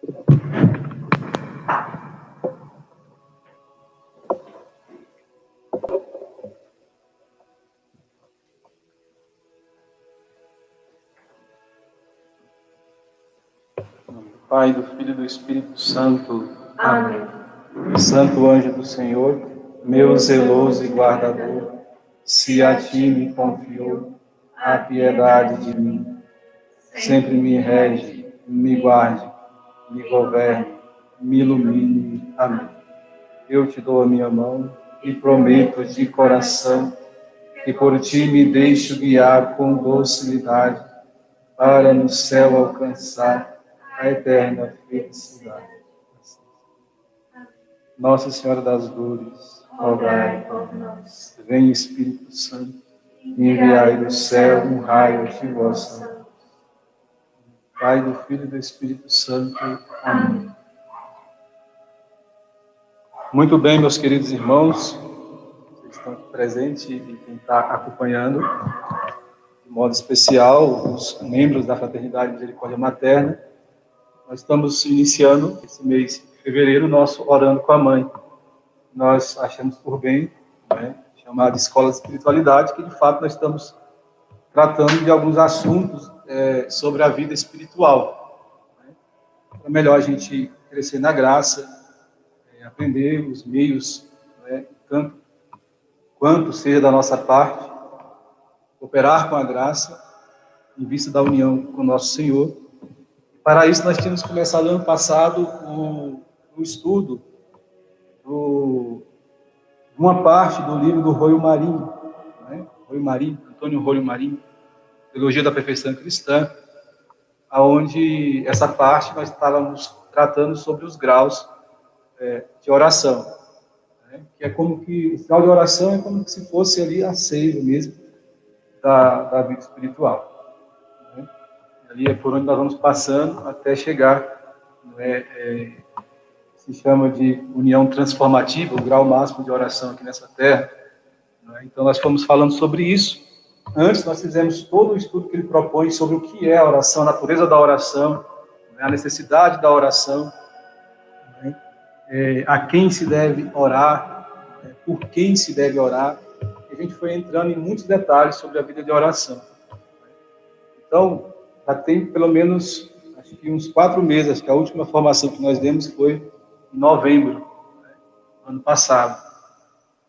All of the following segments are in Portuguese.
Pai, do Filho e do Espírito Santo. Amém. Santo anjo do Senhor, meu zeloso e guardador, se a ti me confiou a piedade de mim, sempre me rege, me guarde, me governe, me ilumine. Amém. Eu te dou a minha mão e prometo de coração que por ti me deixo guiar com docilidade para no céu alcançar a eterna felicidade. Nossa Senhora das Dores, rogai por nós. Vem Espírito Santo, enviai do céu um raio de vossa luz. Pai, do Filho e do Espírito Santo. Amém. Muito bem, meus queridos irmãos, vocês estão aqui presentes e quem está acompanhando, de modo especial, os membros da Fraternidade Misericórdia Materna. Nós estamos iniciando esse mês de fevereiro, nosso Orando com a Mãe. Nós achamos por bem, chamar de Escola de Espiritualidade, que de fato nós estamos tratando de alguns assuntos sobre a vida espiritual. É melhor a gente crescer na graça, aprender os meios, tanto quanto seja da nossa parte, cooperar com a graça, em vista da união com o nosso Senhor. Para isso, nós tínhamos começado ano passado o estudo de uma parte do livro do Roio Marinho, Antônio Roio Marinho, Teologia da Perfeição Cristã, onde essa parte nós estávamos tratando sobre os graus de oração. Que é como que o grau de oração é como se fosse ali a seiva mesmo da vida espiritual. Ali é por onde nós vamos passando até chegar, se chama de união transformativa, o grau máximo de oração aqui nessa terra. Então nós fomos falando sobre isso. Antes nós fizemos todo o estudo que ele propõe sobre o que é a oração, a natureza da oração, a necessidade da oração, a quem se deve orar, por quem se deve orar. E a gente foi entrando em muitos detalhes sobre a vida de oração. Então, já tem pelo menos, acho que uns 4 meses, que a última formação que nós demos foi em novembro, ano passado.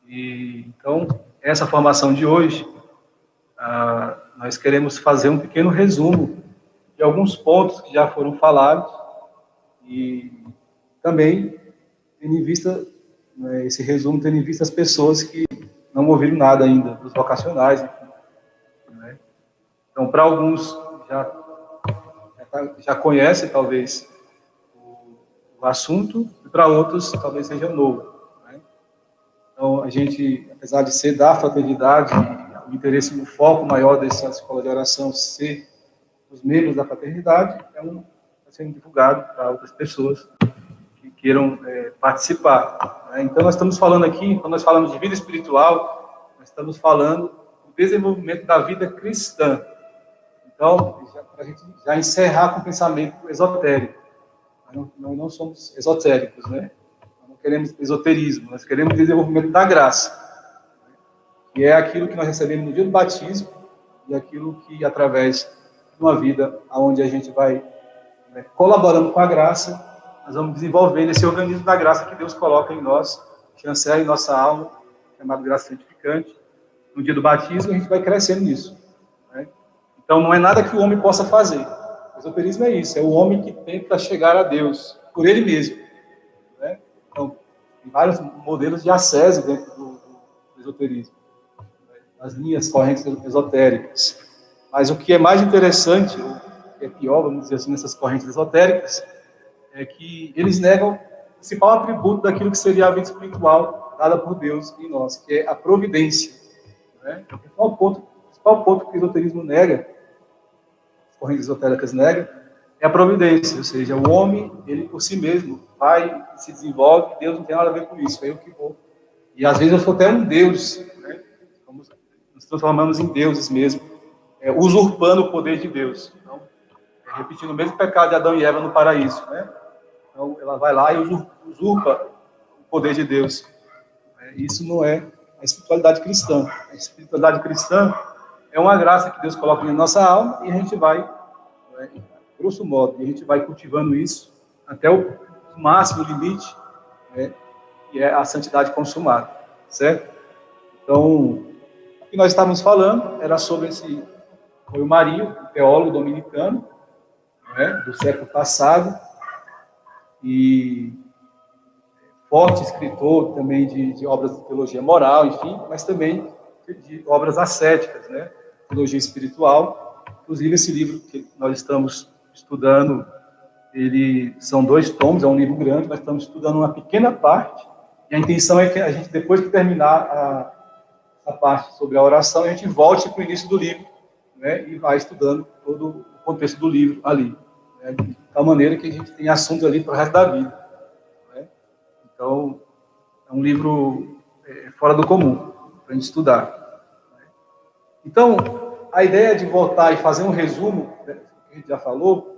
E, então, essa formação de hoje, nós queremos fazer um pequeno resumo de alguns pontos que já foram falados e também, tendo em vista, esse resumo, tendo em vista as pessoas que não ouviram nada ainda, dos vocacionais, enfim. Então, para alguns já conhecem, talvez, o assunto, e para outros, talvez seja novo. Então, a gente, apesar de ser da fraternidade, o interesse, o foco maior dessa escola de oração ser os membros da fraternidade, está sendo divulgado para outras pessoas que queiram participar. Então, nós estamos falando aqui, quando nós falamos de vida espiritual, nós estamos falando do desenvolvimento da vida cristã. Então, para a gente já encerrar com o pensamento esotérico. Nós não somos esotéricos, Nós não queremos esoterismo, nós queremos desenvolvimento da graça. Que é aquilo que nós recebemos no dia do batismo e aquilo que, através de uma vida onde a gente vai colaborando com a graça, nós vamos desenvolvendo esse organismo da graça que Deus coloca em nós, chancela em nossa alma, chamado graça santificante. No dia do batismo, a gente vai crescendo nisso. Então, não é nada que o homem possa fazer. O esoterismo é isso, é o homem que tenta chegar a Deus, por ele mesmo. Então, tem vários modelos de acesso dentro do esoterismo, as linhas correntes esotéricas. Mas o que é mais interessante, o que é pior, vamos dizer assim, nessas correntes esotéricas, é que eles negam o principal atributo daquilo que seria a vida espiritual dada por Deus em nós, que é a providência. O principal ponto que o esoterismo nega, as correntes esotéricas negam, é a providência, ou seja, o homem, ele por si mesmo, vai e se desenvolve, Deus não tem nada a ver com isso, é eu que vou. E às vezes eu sou até um Deus, nos transformamos em deuses mesmo, usurpando o poder de Deus. Então, repetindo o mesmo pecado de Adão e Eva no paraíso, Então, ela vai lá e usurpa o poder de Deus. Isso não é a espiritualidade cristã. A espiritualidade cristã é uma graça que Deus coloca na nossa alma e a gente vai, grosso modo, a gente vai cultivando isso até o máximo limite, que é a santidade consumada, certo? Então, o que nós estávamos falando era sobre foi o Marinho, um teólogo dominicano, do século passado, e forte escritor também de obras de teologia moral, enfim, mas também de obras ascéticas, teologia espiritual. Inclusive, esse livro que nós estamos estudando, são 2 tomos, é um livro grande, nós estamos estudando uma pequena parte, e a intenção é que a gente, depois de terminar a parte sobre a oração, a gente volte para o início do livro, e vai estudando todo o contexto do livro ali, de tal maneira que a gente tem assunto ali para o resto da vida. Então, é um livro fora do comum, para a gente estudar. Então, a ideia de voltar e fazer um resumo, que a gente já falou,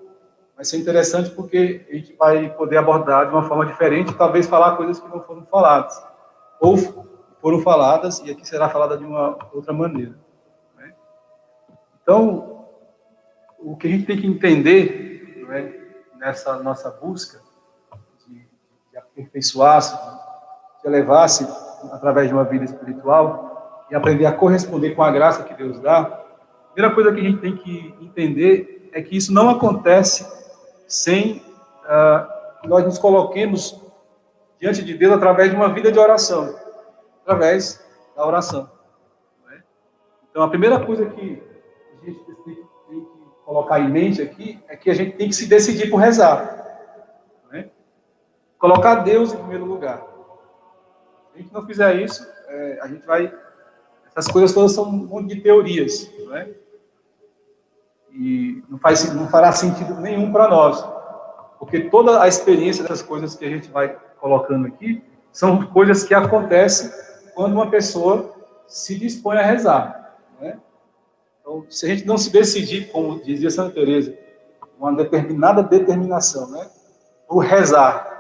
vai ser interessante porque a gente vai poder abordar de uma forma diferente, talvez falar coisas que não foram faladas. Ou foram faladas, e aqui será falada de uma outra maneira. Então, o que a gente tem que entender nessa nossa busca de aperfeiçoar-se, de elevar-se através de uma vida espiritual e aprender a corresponder com a graça que Deus dá, a primeira coisa que a gente tem que entender é que isso não acontece sem que nós nos coloquemos diante de Deus através de uma vida de oração, através da oração. Então, a primeira coisa que a gente tem que colocar em mente aqui é que a gente tem que se decidir por rezar. Colocar Deus em primeiro lugar. Se a gente não fizer isso, a gente vai... Essas coisas todas são um monte de teorias, E não fará sentido nenhum para nós. Porque toda a experiência dessas coisas que a gente vai colocando aqui são coisas que acontecem quando uma pessoa se dispõe a rezar. Então, se a gente não se decidir, como dizia Santa Teresa, uma determinada determinação, por rezar,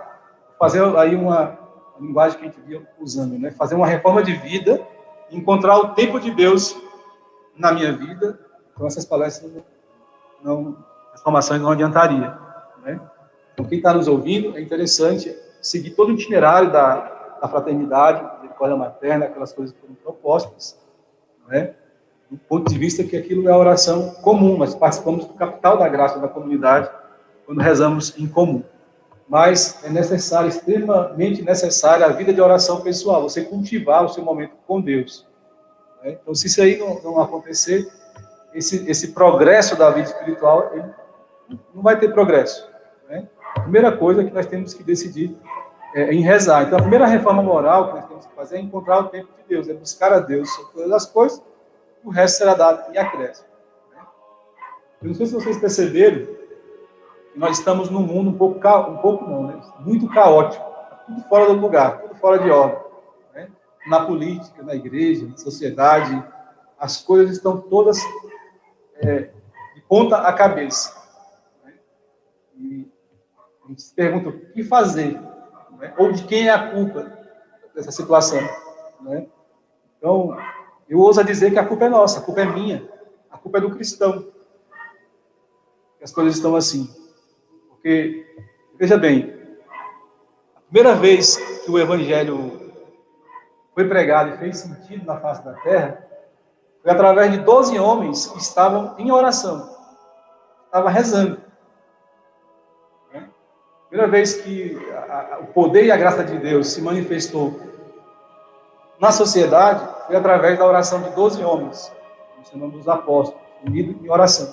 fazer aí uma linguagem que a gente via usando, fazer uma reforma de vida, encontrar o tempo de Deus na minha vida, então essas palestras as formações não adiantaria. Então, quem está nos ouvindo, é interessante seguir todo o itinerário da fraternidade, da misericórdia materna, aquelas coisas que foram propostas, do ponto de vista que aquilo é a oração comum, nós participamos do capital da graça da comunidade quando rezamos em comum. Mas é necessário, extremamente necessária a vida de oração pessoal, você cultivar o seu momento com Deus. Então, se isso aí não acontecer, esse progresso da vida espiritual, ele não vai ter progresso. A primeira coisa que nós temos que decidir é em rezar. Então, a primeira reforma moral que nós temos que fazer é encontrar o tempo de Deus, é buscar a Deus sobre todas as coisas, o resto será dado em acréscimo. Eu não sei se vocês perceberam que nós estamos num mundo muito caótico, tudo fora do lugar, tudo fora de ordem. Na política, na igreja, na sociedade, as coisas estão todas de ponta a cabeça. E a gente se pergunta o que fazer, ou de quem é a culpa dessa situação. Então, eu ouso dizer que a culpa é nossa, a culpa é minha, a culpa é do cristão. Que as coisas estão assim. Porque, veja bem, a primeira vez que o Evangelho foi pregado e fez sentido na face da terra, foi através de 12 homens que estavam em oração, estavam rezando. A primeira vez que o poder e a graça de Deus se manifestou na sociedade foi através da oração de 12 homens, chamamos dos apóstolos, unidos em oração.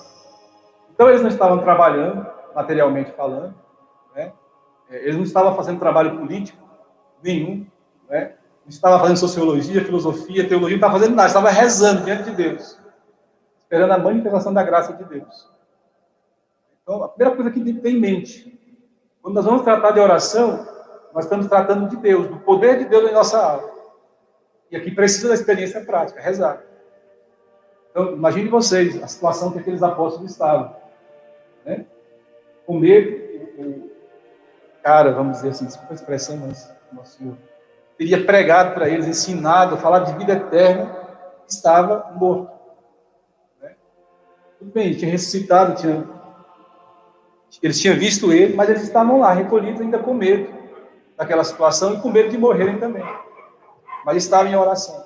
Então, eles não estavam trabalhando, materialmente falando, eles não estavam fazendo trabalho político nenhum, não estavam fazendo sociologia, filosofia, teologia, não estavam fazendo nada, estavam rezando diante de Deus, esperando a manifestação da graça de Deus. Então, a primeira coisa que tem que ter em mente, quando nós vamos tratar de oração, nós estamos tratando de Deus, do poder de Deus em nossa alma. E aqui precisa da experiência prática, rezar. Então, imagine vocês a situação que aqueles apóstolos estavam. Com medo, cara, vamos dizer assim, desculpa a expressão, mas nosso Senhor teria pregado para eles, ensinado, falado de vida eterna, estava morto. Né? Tudo bem, ele tinha ressuscitado, eles tinham visto ele, mas eles estavam lá, recolhidos ainda com medo daquela situação e com medo de morrerem também. Mas estavam em oração,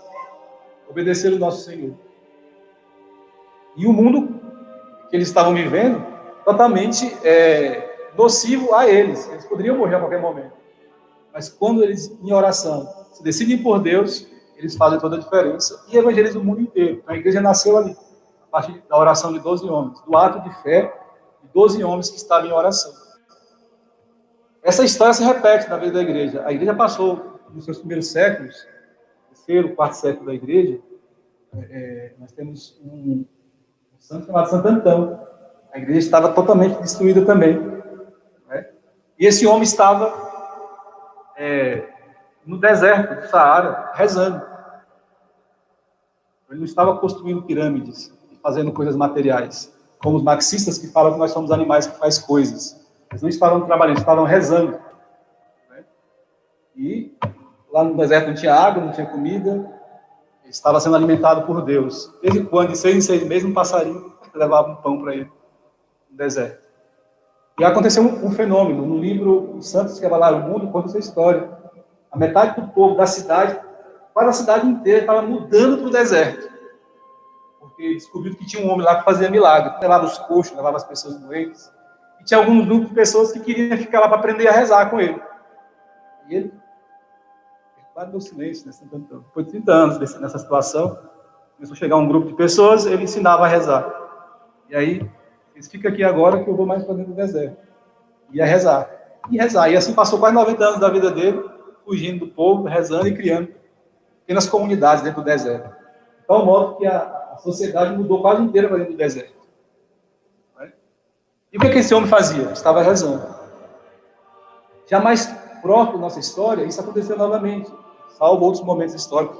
obedeceram o nosso Senhor. E o mundo que eles estavam vivendo, totalmente nocivo a eles. Eles poderiam morrer a qualquer momento. Mas quando eles, em oração, se decidem por Deus, eles fazem toda a diferença e evangelizam o mundo inteiro. Então, a igreja nasceu ali, a partir da oração de 12 homens, do ato de fé de 12 homens que estavam em oração. Essa história se repete na vida da igreja. A igreja passou, nos seus primeiros séculos, terceiro, quarto século da igreja, nós temos um santo chamado Santo Antão. A igreja estava totalmente destruída também. Né? E esse homem estava no deserto do Saara, rezando. Ele não estava construindo pirâmides, fazendo coisas materiais, como os marxistas que falam que nós somos animais que fazem coisas. Eles não estavam trabalhando, eles estavam rezando. Né? E lá no deserto não tinha água, não tinha comida, ele estava sendo alimentado por Deus. Desde quando, de 6 em 6 meses, um passarinho levava um pão para ele no deserto. E aconteceu um fenômeno. No livro Os Santos que Abalaram o Mundo, conta essa história. A metade do povo da cidade, quase a cidade inteira, estava mudando para o deserto. Porque descobriram que tinha um homem lá que fazia milagre. Levava os coxos, levava as pessoas doentes. E tinha algum grupo de pessoas que queriam ficar lá para aprender a rezar com ele. E ele guardou silêncio, né? Depois de 30 anos nessa situação, começou a chegar um grupo de pessoas, ele ensinava a rezar. E aí, eles ficam aqui agora que eu vou mais para dentro do deserto. E a rezar. E rezar. E assim passou quase 90 anos da vida dele, fugindo do povo, rezando e criando pequenas comunidades dentro do deserto. Então, modo que a sociedade mudou quase inteira para dentro do deserto. E o que esse homem fazia? Estava rezando. Já mais próximo da nossa história, isso aconteceu novamente, salvo outros momentos históricos.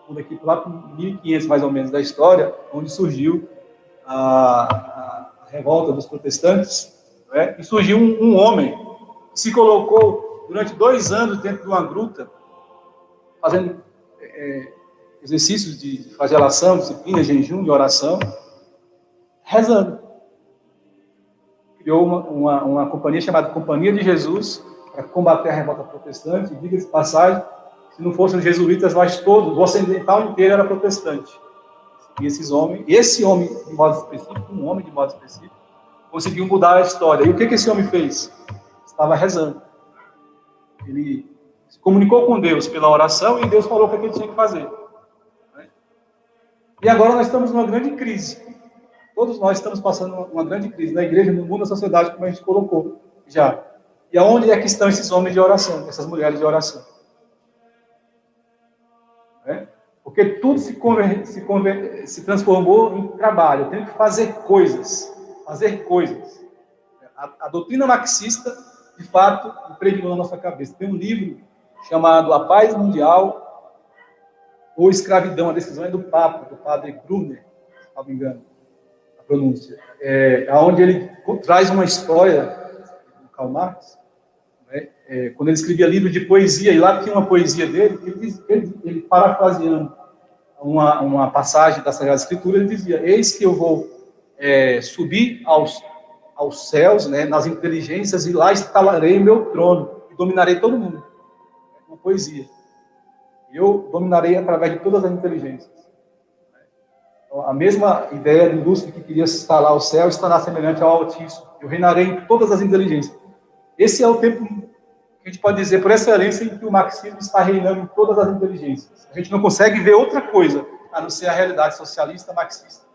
Por aqui, lá para 1500 mais ou menos da história, onde surgiu a revolta dos protestantes, né? E surgiu um homem que se colocou durante 2 anos dentro de uma gruta, fazendo exercícios de flagelação, disciplina, jejum e oração, rezando. Criou uma companhia chamada Companhia de Jesus para combater a revolta protestante. Diga-se de passagem, se não fossem os jesuítas, nós todos, o ocidental inteiro era protestante. E esse homem de modo específico, um homem de modo específico, conseguiu mudar a história. E o que esse homem fez? Estava rezando. Ele se comunicou com Deus pela oração e Deus falou o que ele tinha que fazer. E agora nós estamos numa grande crise. Todos nós estamos passando uma grande crise na igreja, no mundo, na sociedade, como a gente colocou já. E aonde é que estão esses homens de oração, essas mulheres de oração? Porque tudo se transformou em trabalho. Eu tenho que fazer coisas. Fazer coisas. A doutrina marxista, de fato, impregnou na nossa cabeça. Tem um livro chamado A Paz Mundial ou Escravidão. A decisão é do Papa, do padre Brunner, se não me engano. Pronúncia, onde ele traz uma história do Karl Marx, né, quando ele escrevia livro de poesia, e lá tinha uma poesia dele, ele parafraseando uma passagem da Sagrada Escritura, ele dizia: eis que eu vou subir aos céus, né, nas inteligências, e lá instalarei meu trono, e dominarei todo mundo. Uma poesia. Eu dominarei através de todas as inteligências. A mesma ideia de Lúcifer que queria instalar o céu estará semelhante ao Altíssimo. Eu reinarei em todas as inteligências. Esse é o tempo que a gente pode dizer, por excelência, em que o marxismo está reinando em todas as inteligências. A gente não consegue ver outra coisa a não ser a realidade socialista marxista.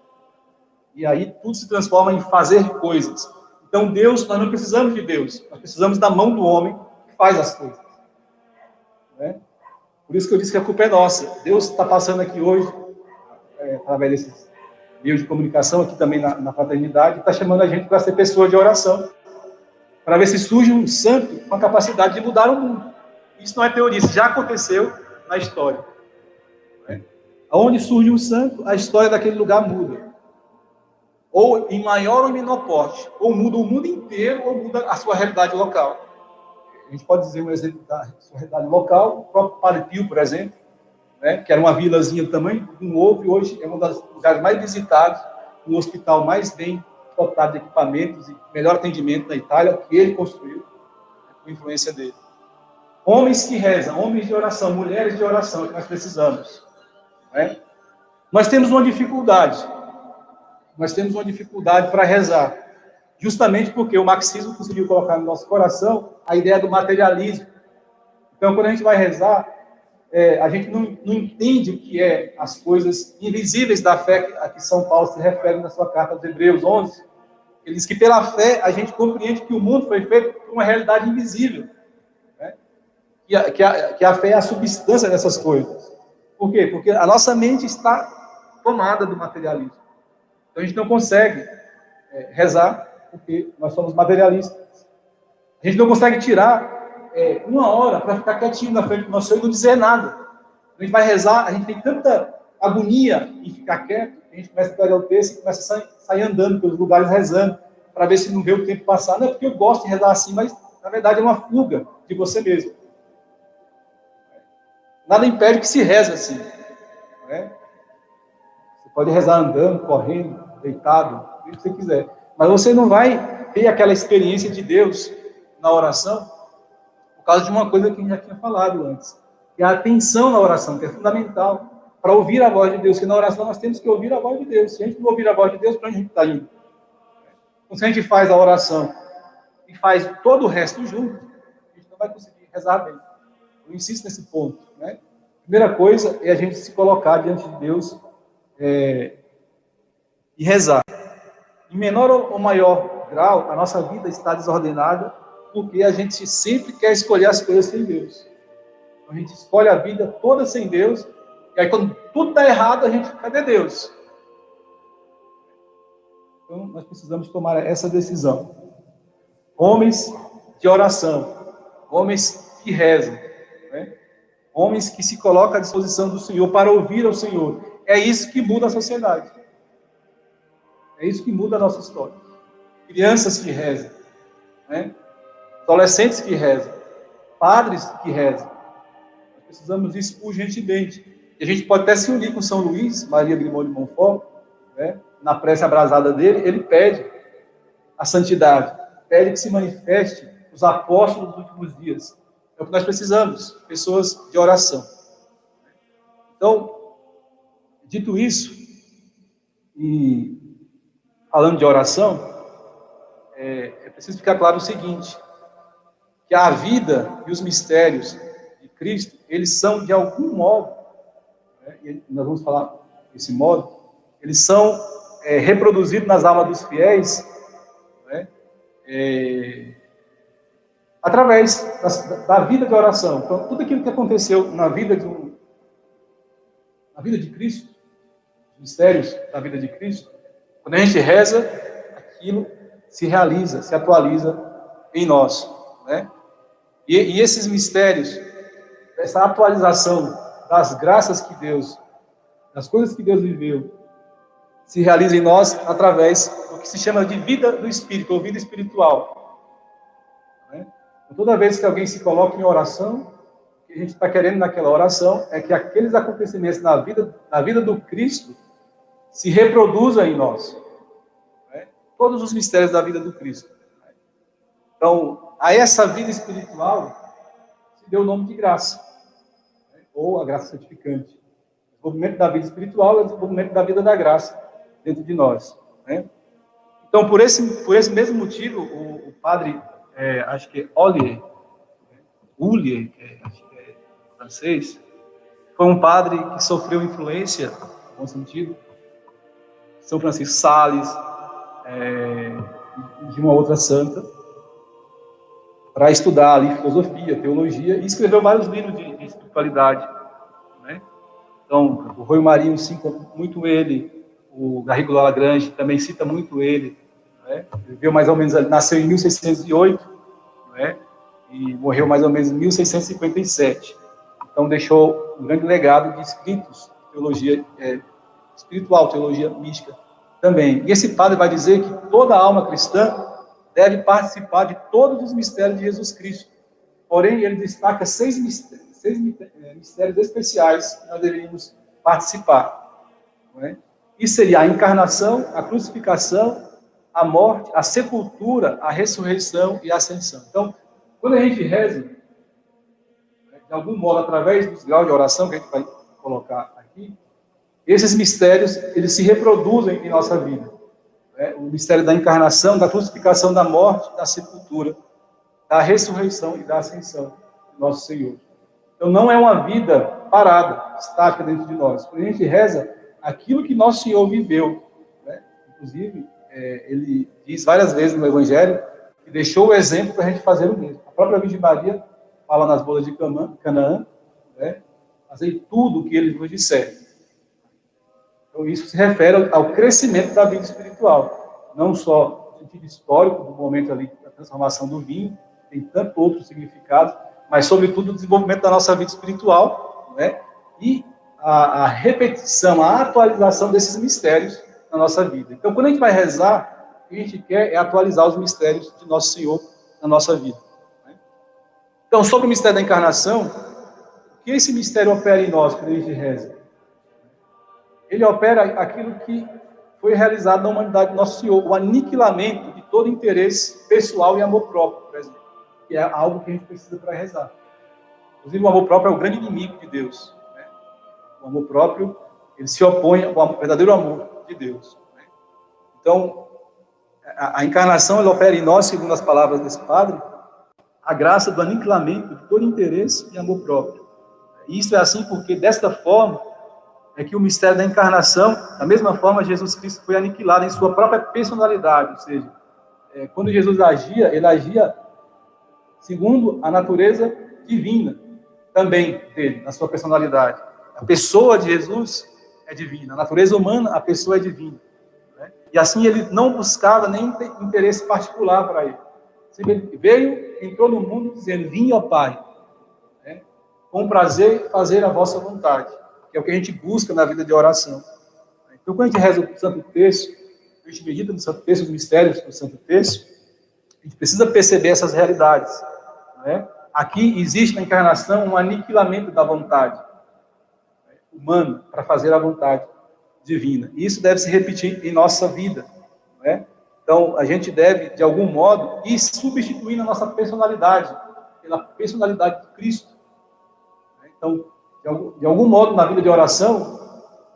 E aí tudo se transforma em fazer coisas. Então Deus, nós não precisamos de Deus, nós precisamos da mão do homem que faz as coisas. Né? Por isso que eu disse que a culpa é nossa. Deus está passando aqui hoje, através desses meios de comunicação, aqui também na fraternidade, está chamando a gente para ser pessoa de oração, para ver se surge um santo com a capacidade de mudar o mundo. Isso não é teoria, isso já aconteceu na história. Né? Onde surge um santo, a história daquele lugar muda. ou em maior ou menor porte, ou muda o mundo inteiro, ou muda a sua realidade local. A gente pode dizer um exemplo da sua realidade local, o próprio Padre Pio, por exemplo, né, que era uma vilazinha do tamanho de um ovo, e hoje é um dos lugares mais visitados, um hospital mais bem dotado de equipamentos e melhor atendimento na Itália, que ele construiu, com influência dele. Homens que rezam, homens de oração, mulheres de oração, é que nós precisamos. Né? Nós temos uma dificuldade para rezar, justamente porque o marxismo conseguiu colocar no nosso coração a ideia do materialismo. Então, quando a gente vai rezar, a gente não entende o que é as coisas invisíveis da fé a que São Paulo se refere na sua carta aos Hebreus 11. Ele diz que pela fé a gente compreende que o mundo foi feito por uma realidade invisível. Né? Que a fé é a substância dessas coisas. Por quê? Porque a nossa mente está tomada do materialismo. Então a gente não consegue rezar porque nós somos materialistas. A gente não consegue tirar uma hora para ficar quietinho na frente do nosso Senhor e não dizer nada. A gente vai rezar, a gente tem tanta agonia em ficar quieto, a gente começa a pegar o texto e começa a sair andando pelos lugares rezando, para ver se não vê o tempo passar. Não é porque eu gosto de rezar assim, mas na verdade é uma fuga de você mesmo. Nada impede que se reze assim. Né? Você pode rezar andando, correndo, deitado, o que você quiser. Mas você não vai ter aquela experiência de Deus na oração por causa de uma coisa que a gente já tinha falado antes, que é a atenção na oração, que é fundamental para ouvir a voz de Deus, que na oração nós temos que ouvir a voz de Deus. Se a gente não ouvir a voz de Deus, para onde a gente está indo? Então, se a gente faz a oração e faz todo o resto junto, a gente não vai conseguir rezar bem. Eu insisto nesse ponto. Né? A primeira coisa é a gente se colocar diante de Deus e rezar. Em menor ou maior grau, a nossa vida está desordenada porque a gente sempre quer escolher as coisas sem Deus. A gente escolhe a vida toda sem Deus, e aí quando tudo está errado, a gente, cadê Deus? Então, nós precisamos tomar essa decisão. Homens de oração, homens que rezam, né? Homens que se colocam à disposição do Senhor para ouvir ao Senhor. É isso que muda a sociedade. É isso que muda a nossa história. Crianças que rezam, né? Adolescentes que rezam, padres que rezam. Nós precisamos disso urgentemente. E a gente pode até se unir com São Luís, Maria Grimond de Montfort, né? Na prece abrasada dele, ele pede a santidade, pede que se manifeste os apóstolos dos últimos dias. É o que nós precisamos, pessoas de oração. Então, dito isso, e falando de oração, é preciso ficar claro o seguinte, que a vida e os mistérios de Cristo, eles são, de algum modo, né, e nós vamos falar desse modo, eles são reproduzidos nas almas dos fiéis, né, através da vida de oração. Então, tudo aquilo que aconteceu na vida de Cristo, os mistérios da vida de Cristo, quando a gente reza, aquilo se realiza, se atualiza em nós. Né? E esses mistérios, essa atualização das graças que Deus, das coisas que Deus viveu, se realiza em nós através do que se chama de vida do Espírito, ou vida espiritual. Né? Então, toda vez que alguém se coloca em oração, o que a gente está querendo naquela oração é que aqueles acontecimentos na vida do Cristo se reproduzam em nós. Né? Todos os mistérios da vida do Cristo. Então, a essa vida espiritual se deu o nome de graça, né? Ou a graça santificante. O desenvolvimento da vida espiritual é o desenvolvimento da vida da graça dentro de nós. Né? Então, por esse mesmo motivo, o padre, acho que é Ollier, acho que é francês, foi um padre que sofreu influência, no bom sentido, São Francisco de Sales, de uma outra santa, para estudar ali filosofia, teologia, e escreveu vários livros de espiritualidade. Né? Então, o Roy Marinho cita muito ele, o Garrigou Lagrange também cita muito ele. Né? Viveu mais ou menos, nasceu em 1608, né? E morreu mais ou menos em 1657. Então, deixou um grande legado de escritos, teologia espiritual, teologia mística, também. E esse padre vai dizer que toda alma cristã deve participar de todos os mistérios de Jesus Cristo. Porém, ele destaca seis mistérios especiais que nós deveríamos participar. Não é? Isso seria a encarnação, a crucificação, a morte, a sepultura, a ressurreição e a ascensão. Então, quando a gente reza, de algum modo, através dos graus de oração que a gente vai colocar aqui, esses mistérios, eles se reproduzem em nossa vida. O mistério da encarnação, da crucificação, da morte, da sepultura, da ressurreição e da ascensão do nosso Senhor. Então, não é uma vida parada, estática dentro de nós. Quando a gente reza, aquilo que nosso Senhor viveu, né? Inclusive, ele diz várias vezes no Evangelho que deixou o exemplo para a gente fazer o mesmo. A própria Virgem Maria fala nas bodas de Canaã, né? Fazer tudo o que ele vos disser. Então, isso se refere ao crescimento da vida espiritual. Não só no sentido histórico, do momento ali da transformação do vinho, tem tanto outros significados, mas, sobretudo, o desenvolvimento da nossa vida espiritual, né? E a repetição, a atualização desses mistérios na nossa vida. Então, quando a gente vai rezar, o que a gente quer é atualizar os mistérios de Nosso Senhor na nossa vida. Né? Então, sobre o mistério da encarnação, o que esse mistério opera em nós quando a gente reza? Ele opera aquilo que foi realizado na humanidade do Nosso Senhor, o aniquilamento de todo interesse pessoal e amor próprio, por exemplo, que é algo que a gente precisa para rezar. Inclusive, o amor próprio é o grande inimigo de Deus. Né? O amor próprio, ele se opõe ao verdadeiro amor de Deus. Né? Então, a encarnação, ela opera em nós, segundo as palavras desse padre, a graça do aniquilamento de todo interesse e amor próprio. E isso é assim porque, desta forma, é que o mistério da encarnação, da mesma forma, Jesus Cristo foi aniquilado em sua própria personalidade, ou seja, quando Jesus agia, ele agia segundo a natureza divina também dele, na sua personalidade. A pessoa de Jesus é divina, a natureza humana, a pessoa é divina. Né? E assim ele não buscava nenhum interesse particular para ele. Ele veio, entrou no mundo dizendo, vim, ó Pai, né? Com prazer fazer a vossa vontade. Que é o que a gente busca na vida de oração. Então, quando a gente reza o Santo Terço, a gente medita no Santo Terço, os mistérios do Santo Terço, a gente precisa perceber essas realidades. Né? Aqui existe na encarnação um aniquilamento da vontade humana para fazer a vontade divina. E isso deve se repetir em nossa vida. Né? Então, a gente deve, de algum modo, ir substituindo a nossa personalidade pela personalidade de Cristo. Então, de algum modo, na vida de oração,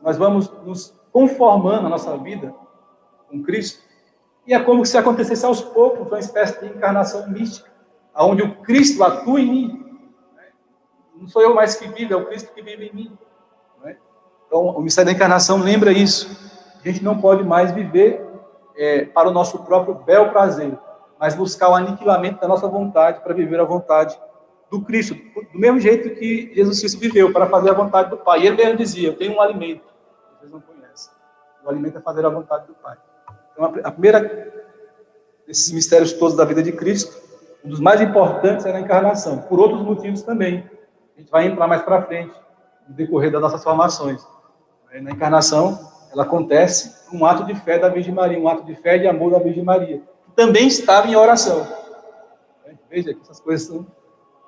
nós vamos nos conformando a nossa vida com Cristo, e é como se acontecesse aos poucos, uma espécie de encarnação mística, onde o Cristo atua em mim. Não sou eu mais que vivo, é o Cristo que vive em mim. Então, o mistério da encarnação lembra isso. A gente não pode mais viver para o nosso próprio bel prazer, mas buscar o aniquilamento da nossa vontade para viver a vontade do Cristo, do mesmo jeito que Jesus Cristo viveu, para fazer a vontade do Pai. E ele mesmo dizia, eu tenho um alimento, vocês não conhecem. O alimento é fazer a vontade do Pai. Então, a primeira desses mistérios todos da vida de Cristo, um dos mais importantes é a encarnação, por outros motivos também. A gente vai entrar mais para frente, no decorrer das nossas formações. Na encarnação, ela acontece um ato de fé da Virgem Maria, um ato de fé e de amor da Virgem Maria, que também estava em oração. Veja que essas coisas são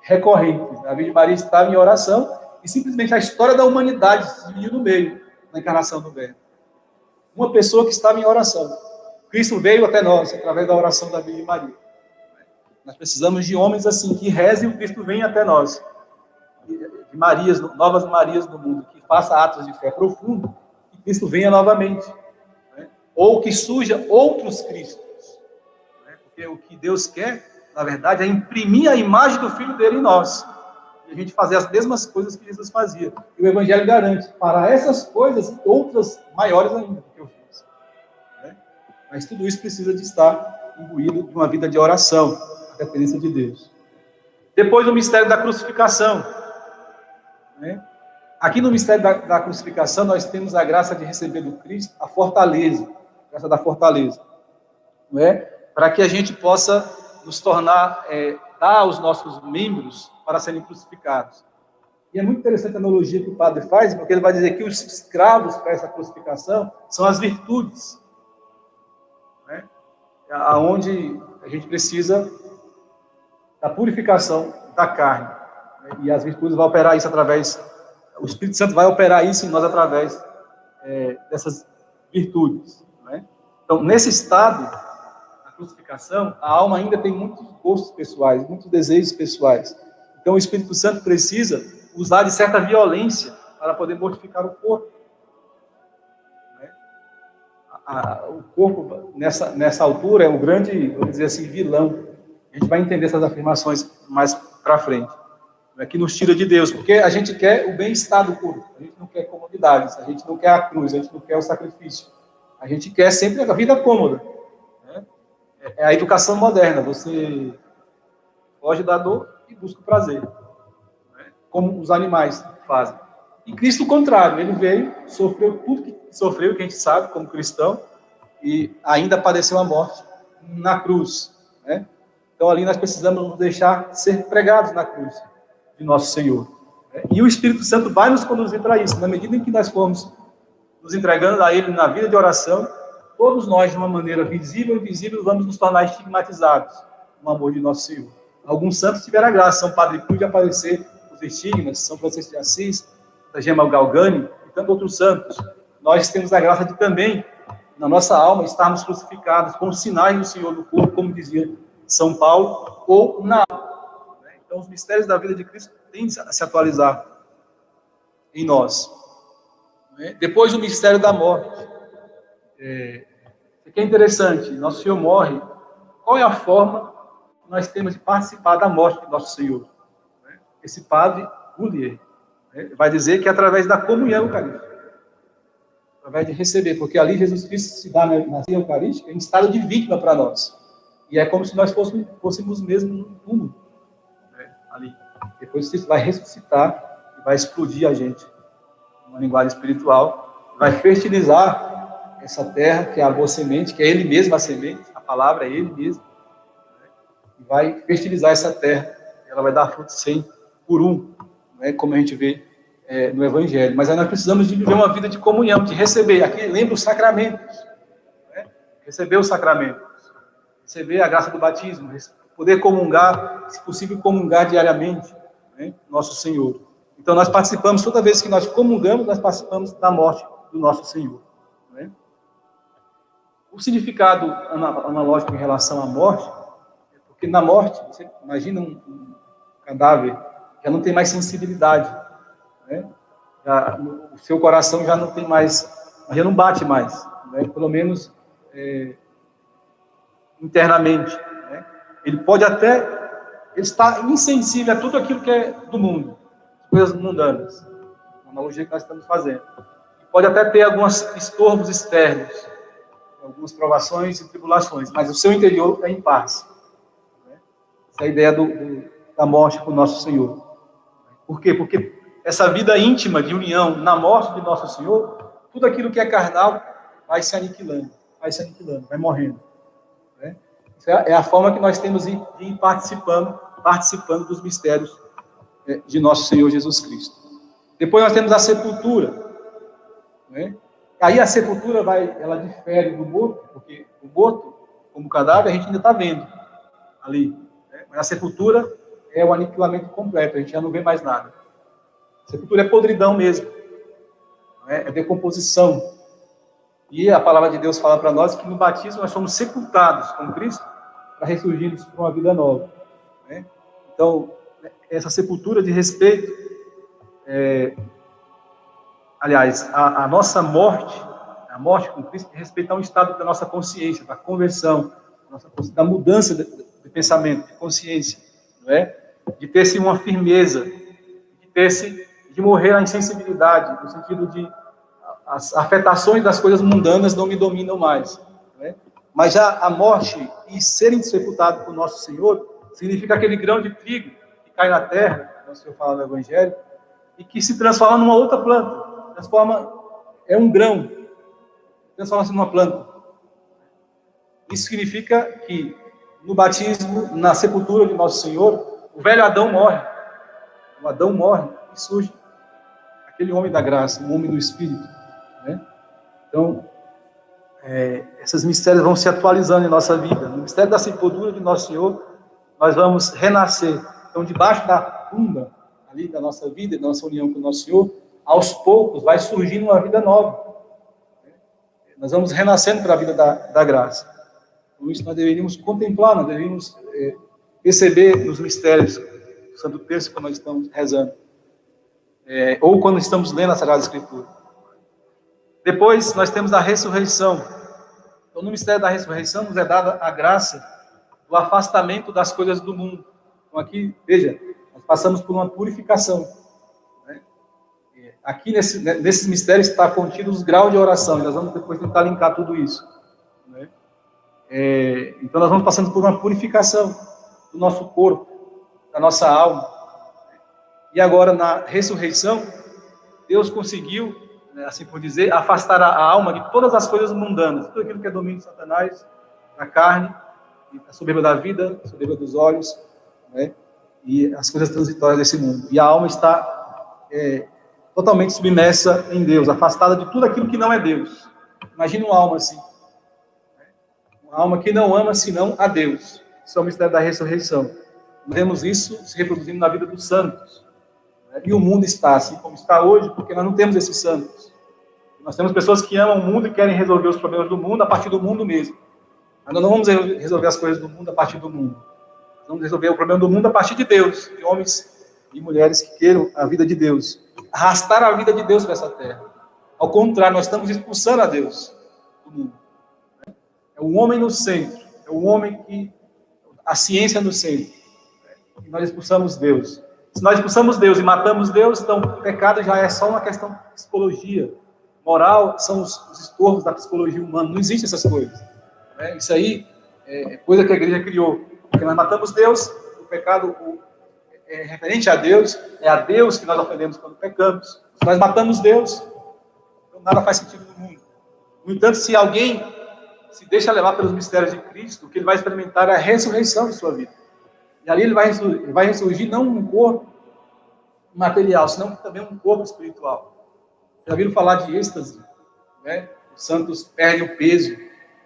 recorrentes. A Virgem Maria estava em oração e simplesmente a história da humanidade se dividiu no meio, na encarnação do Verbo. Uma pessoa que estava em oração. Cristo veio até nós, através da oração da Virgem Maria. Nós precisamos de homens assim, que rezem e o Cristo venha até nós. De Marias, novas Marias do mundo, que faça atos de fé profundo, e Cristo venha novamente. Ou que surja outros Cristos. Porque o que Deus quer, na verdade, é imprimir a imagem do Filho dele em nós. E a gente fazer as mesmas coisas que Jesus fazia. E o Evangelho garante, para essas coisas, outras maiores ainda do que eu fiz. Mas tudo isso precisa de estar imbuído de uma vida de oração, a dependência de Deus. Depois, o mistério da crucificação. Aqui no mistério da crucificação, nós temos a graça de receber do Cristo a fortaleza, a graça da fortaleza. Para que a gente possa nos tornar, dar aos nossos membros para serem crucificados. E é muito interessante a analogia que o padre faz, porque ele vai dizer que os escravos para essa crucificação são as virtudes. aonde a gente precisa da purificação da carne, né? E as virtudes vão operar isso através, o Espírito Santo vai operar isso em nós através dessas virtudes, né? Então, nesse estado, a crucificação, a alma ainda tem muitos gostos pessoais, muitos desejos pessoais. Então, o Espírito Santo precisa usar de certa violência para poder mortificar o corpo. O corpo, nessa altura, é um grande, vamos dizer assim, vilão. A gente vai entender essas afirmações mais para frente. Que nos tira de Deus, porque a gente quer o bem-estar do corpo, a gente não quer comodidades, a gente não quer a cruz, a gente não quer o sacrifício, a gente quer sempre a vida cômoda, né? É a educação moderna, você foge da dor e busca o prazer, né? Como os animais fazem. E Cristo, o contrário, ele veio, sofreu tudo que sofreu, que a gente sabe, como cristão, e ainda padeceu a morte na cruz, né? Então ali nós precisamos nos deixar ser pregados na cruz de nosso Senhor. E o Espírito Santo vai nos conduzir para isso. Na medida em que nós formos nos entregando a Ele na vida de oração, todos nós, de uma maneira visível e invisível, vamos nos tornar estigmatizados no amor de nosso Senhor. Alguns santos tiveram a graça. São Padre Pio de aparecer os estigmas, São Francisco de Assis, da Gema Galgani e tantos outros santos. Nós temos a graça de também, na nossa alma, estarmos crucificados com os sinais do Senhor no corpo, como dizia São Paulo, ou na alma. Então, os mistérios da vida de Cristo têm a se atualizar em nós. Depois, o mistério da morte. Isso aqui é interessante. Nosso Senhor morre. Qual é a forma que nós temos de participar da morte de nosso Senhor? Esse padre, Goulier, vai dizer que é através da comunhão eucarística. Através de receber. Porque ali Jesus Cristo se dá na ceia eucarística em estado de vítima para nós. E é como se nós fôssemos mesmo no túmulo. Ali. Depois Cristo vai ressuscitar e vai explodir a gente, uma linguagem espiritual, vai fertilizar essa terra, que é a boa semente, que é Ele mesmo a semente, a palavra é Ele mesmo, né? E vai fertilizar essa terra, ela vai dar fruto 100 por 1, né? Como a gente vê no Evangelho. Mas aí nós precisamos de viver uma vida de comunhão, de receber. Aqui lembra os sacramentos, né? Receber os sacramentos, receber a graça do batismo, poder comungar, se possível comungar diariamente, né? Nosso Senhor. Então nós participamos, toda vez que nós comungamos, nós participamos da morte do nosso Senhor, né? O significado analógico em relação à morte, porque na morte, você imagina um cadáver já não tem mais sensibilidade, né? O seu coração já não tem mais, já não bate mais, né? Pelo menos internamente. Ele pode até, ele está insensível a tudo aquilo que é do mundo, coisas mundanas, a analogia que nós estamos fazendo. Pode até ter alguns estorvos externos, algumas provações e tribulações, mas o seu interior é em paz. Essa é a ideia da morte com o nosso Senhor. Por quê? Porque essa vida íntima de união na morte de nosso Senhor, tudo aquilo que é carnal vai se aniquilando, vai morrendo. É a forma que nós temos de ir participando dos mistérios de nosso Senhor Jesus Cristo. Depois nós temos a sepultura, né? Aí a sepultura ela difere do morto, porque o morto, como cadáver, a gente ainda está vendo ali, né? Mas a sepultura é o aniquilamento completo, a gente já não vê mais nada. A sepultura é podridão mesmo, né? É decomposição. E a palavra de Deus fala para nós que no batismo nós somos sepultados com Cristo para ressurgirmos para uma vida nova, né? Então, essa sepultura de respeito, aliás, a nossa morte, a morte com Cristo, respeitar um estado da nossa consciência, da conversão, da mudança de pensamento, de consciência, não é? De ter-se uma firmeza, de morrer a insensibilidade, no sentido de as afetações das coisas mundanas não me dominam mais, não é? Mas já a morte e serem sepultados por nosso Senhor significa aquele grão de trigo que cai na terra, como o Senhor fala no Evangelho, e que se transforma numa outra planta. É um grão, transforma-se numa planta. Isso significa que no batismo, na sepultura de nosso Senhor, o velho Adão morre. O Adão morre e surge aquele homem da graça, um homem do Espírito, né? Então, esses mistérios vão se atualizando em nossa vida. No mistério da sepultura de Nosso Senhor, nós vamos renascer. Então, debaixo da tumba ali da nossa vida, da nossa união com o Nosso Senhor, aos poucos vai surgindo uma vida nova. Nós vamos renascendo para a vida da graça. Por isso, nós deveríamos contemplar, nós deveríamos perceber os mistérios do Santo Terço quando nós estamos rezando. Ou quando estamos lendo a Sagrada Escritura. Depois, nós temos a ressurreição. Então, no mistério da ressurreição, nos é dada a graça do afastamento das coisas do mundo. Então, aqui, veja, nós passamos por uma purificação. Né? Aqui, nesses mistérios, está contido os graus de oração. E nós vamos depois tentar linkar tudo isso. Né? Então, nós vamos passando por uma purificação do nosso corpo, da nossa alma. E agora, na ressurreição, Deus conseguiu, assim por dizer, afastar a alma de todas as coisas mundanas, tudo aquilo que é domínio de Satanás, da carne, a soberba da vida, a soberba dos olhos, né, e as coisas transitórias desse mundo. E a alma está totalmente submersa em Deus, afastada de tudo aquilo que não é Deus. Imagina uma alma assim, uma alma que não ama senão a Deus. Isso é o mistério da ressurreição. Vemos isso se reproduzindo na vida dos santos. E o mundo está assim como está hoje, porque nós não temos esses santos. Nós temos pessoas que amam o mundo e querem resolver os problemas do mundo a partir do mundo mesmo. Mas nós não vamos resolver as coisas do mundo a partir do mundo. Nós vamos resolver o problema do mundo a partir de Deus, de homens e mulheres que queiram a vida de Deus. Arrastar a vida de Deus para essa terra. Ao contrário, nós estamos expulsando a Deus do mundo. É o homem no centro. É o homem que... a ciência no centro. E nós expulsamos Deus. Se nós expulsamos Deus e matamos Deus, então o pecado já é só uma questão de psicologia. Moral são os estorvos da psicologia humana. Não existem essas coisas. Isso aí é coisa que a igreja criou. Porque nós matamos Deus, o pecado é referente a Deus, é a Deus que nós ofendemos quando pecamos. Se nós matamos Deus, então nada faz sentido no mundo. No entanto, se alguém se deixa levar pelos mistérios de Cristo, o que ele vai experimentar é a ressurreição de sua vida. E ali ele vai ressurgir não um corpo material, senão também um corpo espiritual. Já viram falar de êxtase? Né? Os santos perdem o peso,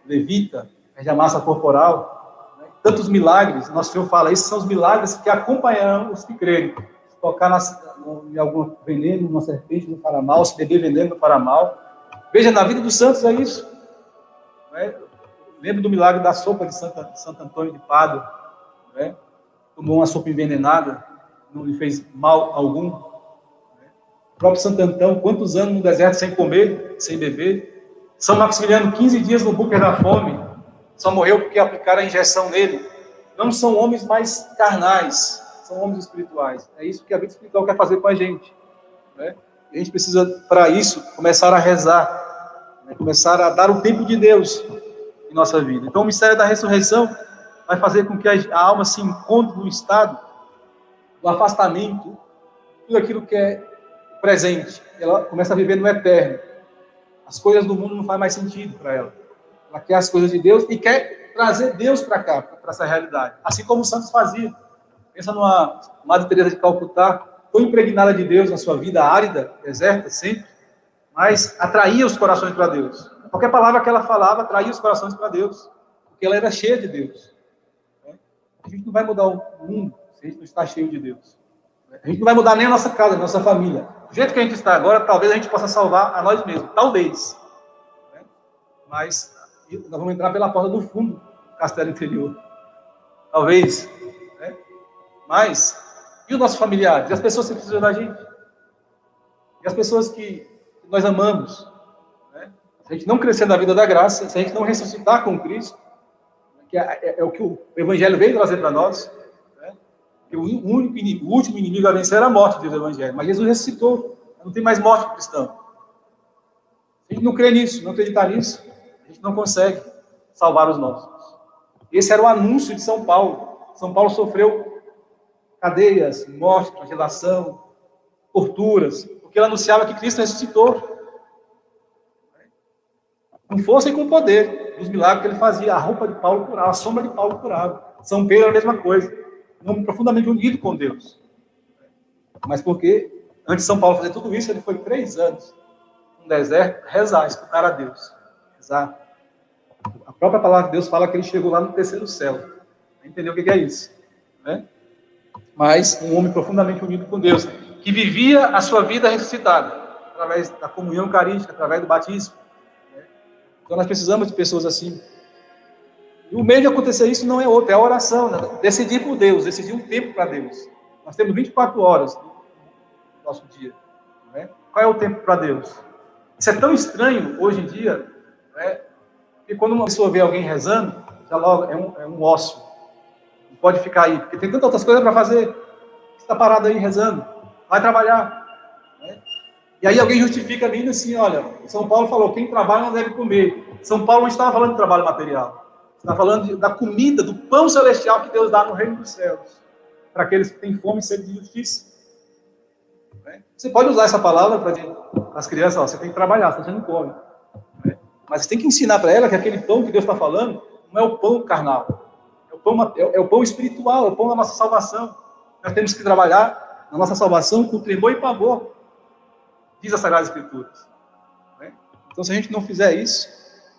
levita, perde a massa corporal. Né? Tantos milagres, Nosso Senhor fala, esses são os milagres que acompanharão os que crerem. Se tocar em algum veneno, uma serpente não fará mal, se beber veneno não fará mal. Veja, na vida dos santos é isso. Né? Lembro do milagre da sopa de Santo Antônio de Pádua. Né? Tomou uma sopa envenenada, não lhe fez mal algum. O próprio Santo Antão, quantos anos no deserto sem comer, sem beber. São Maximiliano, 15 dias no bunker da fome, só morreu porque aplicaram a injeção nele. Não são homens mais carnais, são homens espirituais. É isso que a vida espiritual quer fazer com a gente. Né? E a gente precisa, para isso, começar a rezar, né? Começar a dar o tempo de Deus em nossa vida. Então, o mistério da ressurreição vai fazer com que a alma se encontre no estado do afastamento, tudo aquilo que é presente. Ela começa a viver no eterno. As coisas do mundo não fazem mais sentido para ela. Ela quer as coisas de Deus e quer trazer Deus para cá, para essa realidade. Assim como os santos faziam. Pensa numa Madre Teresa de Calcutá, tão impregnada de Deus na sua vida árida, deserta, sempre, mas atraía os corações para Deus. Qualquer palavra que ela falava, atraía os corações para Deus. Porque ela era cheia de Deus. A gente não vai mudar o mundo se a gente não está cheio de Deus. A gente não vai mudar nem a nossa casa, a nossa família. Do jeito que a gente está agora, talvez a gente possa salvar a nós mesmos. Talvez. Mas nós vamos entrar pela porta do fundo do castelo interior. Talvez. Mas, e os nossos familiares? E as pessoas que precisam da gente? E as pessoas que nós amamos? Se a gente não crescer na vida da graça, se a gente não ressuscitar com Cristo, que é o que o Evangelho veio trazer para nós, né? Que o último inimigo a vencer era a morte, diz o Evangelho. Mas Jesus ressuscitou, não tem mais morte cristã. Se a gente não crê nisso, não acreditar nisso, a gente não consegue salvar os nossos. Esse era o anúncio de São Paulo. São Paulo sofreu cadeias, morte, flagelação, torturas, porque ele anunciava que Cristo ressuscitou. Com força e com poder, os milagres que ele fazia. A roupa de Paulo curava, a sombra de Paulo curava. São Pedro era a mesma coisa. Um homem profundamente unido com Deus. Mas porque, antes de São Paulo fazer tudo isso, ele foi 3 anos no deserto, rezar, escutar a Deus. Rezar. A própria palavra de Deus fala que ele chegou lá no terceiro céu. Entendeu o que é isso? Né? Mas um homem profundamente unido com Deus, que vivia a sua vida ressuscitada, através da comunhão eucarística, através do batismo. Né? Então nós precisamos de pessoas assim. E o meio de acontecer isso não é outro, é a oração, né? Decidir por Deus, decidir um tempo para Deus. Nós temos 24 horas no nosso dia. Né? Qual é o tempo para Deus? Isso é tão estranho hoje em dia, né? Que quando uma pessoa vê alguém rezando, já logo é um ócio. Não pode ficar aí, porque tem tantas outras coisas para fazer. Você está parado aí rezando, vai trabalhar. Né? E aí alguém justifica vindo assim, olha, São Paulo falou, quem trabalha não deve comer. São Paulo não estava falando de trabalho material. Está falando da comida, do pão celestial que Deus dá no reino dos céus, para aqueles que têm fome e sede de justiça. Né? Você pode usar essa palavra para as crianças, ó, você tem que trabalhar, senão você não come. Né? Mas você tem que ensinar para ela que aquele pão que Deus está falando não é o pão carnal. É o pão espiritual, é o pão da nossa salvação. Nós temos que trabalhar na nossa salvação com tremor e pavor, diz a Sagrada Escritura. Né? Então, se a gente não fizer isso,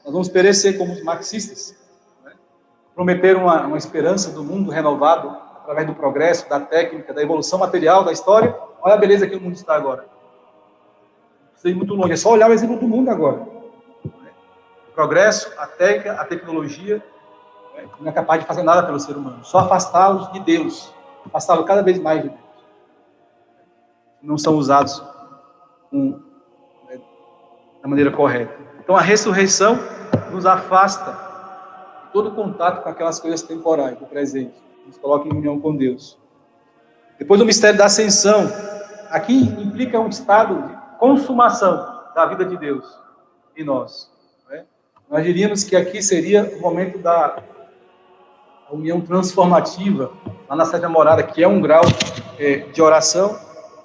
nós vamos perecer como os marxistas. Né? Prometer uma esperança do mundo renovado através do progresso, da técnica, da evolução material, da história. Olha a beleza que o mundo está agora. Não precisa ir muito longe, é só olhar o exemplo do mundo agora. Né? O progresso, a técnica, a tecnologia, não é capaz de fazer nada pelo ser humano, só afastá-los de Deus, afastá-los cada vez mais de Deus. Não são usados da maneira correta. Então a ressurreição nos afasta de todo contato com aquelas coisas temporais do presente, nos coloca em união com Deus. Depois o mistério da ascensão, aqui implica um estado de consumação da vida de Deus em nós. Né? Nós diríamos que aqui seria o momento da união transformativa, lá na Sede Morada, que é um grau de oração,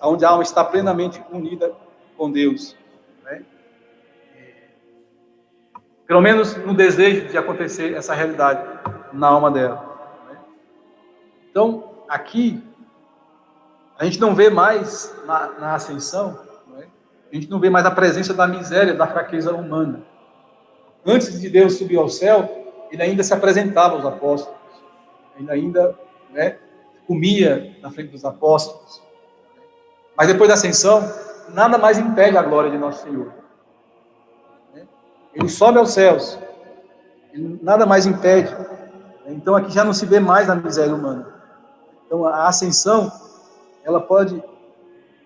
onde a alma está plenamente unida com Deus. Né? Pelo menos no desejo de acontecer essa realidade na alma dela. Né? Então, aqui, a gente não vê mais na ascensão, né? A gente não vê mais a presença da miséria, da fraqueza humana. Antes de Deus subir ao céu, ele ainda se apresentava aos apóstolos. Ele ainda, né, comia na frente dos apóstolos. Mas depois da ascensão, nada mais impede a glória de nosso Senhor. Ele sobe aos céus. Ele nada mais impede. Então aqui já não se vê mais a miséria humana. Então a ascensão, ela pode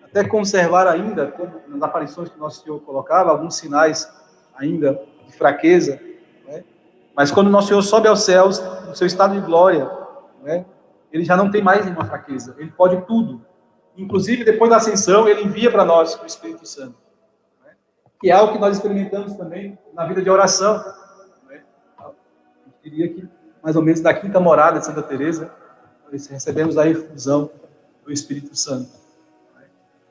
até conservar ainda, como nas aparições que nosso Senhor colocava, alguns sinais ainda de fraqueza, né? Mas quando nosso Senhor sobe aos céus, no seu estado de glória, né, ele já não tem mais nenhuma fraqueza, ele pode tudo. Inclusive, depois da ascensão, ele envia para nós o Espírito Santo, né, que é algo que nós experimentamos também na vida de oração. Né? Eu diria que, mais ou menos, da quinta morada de Santa Teresa, nós recebemos a efusão do Espírito Santo. Né?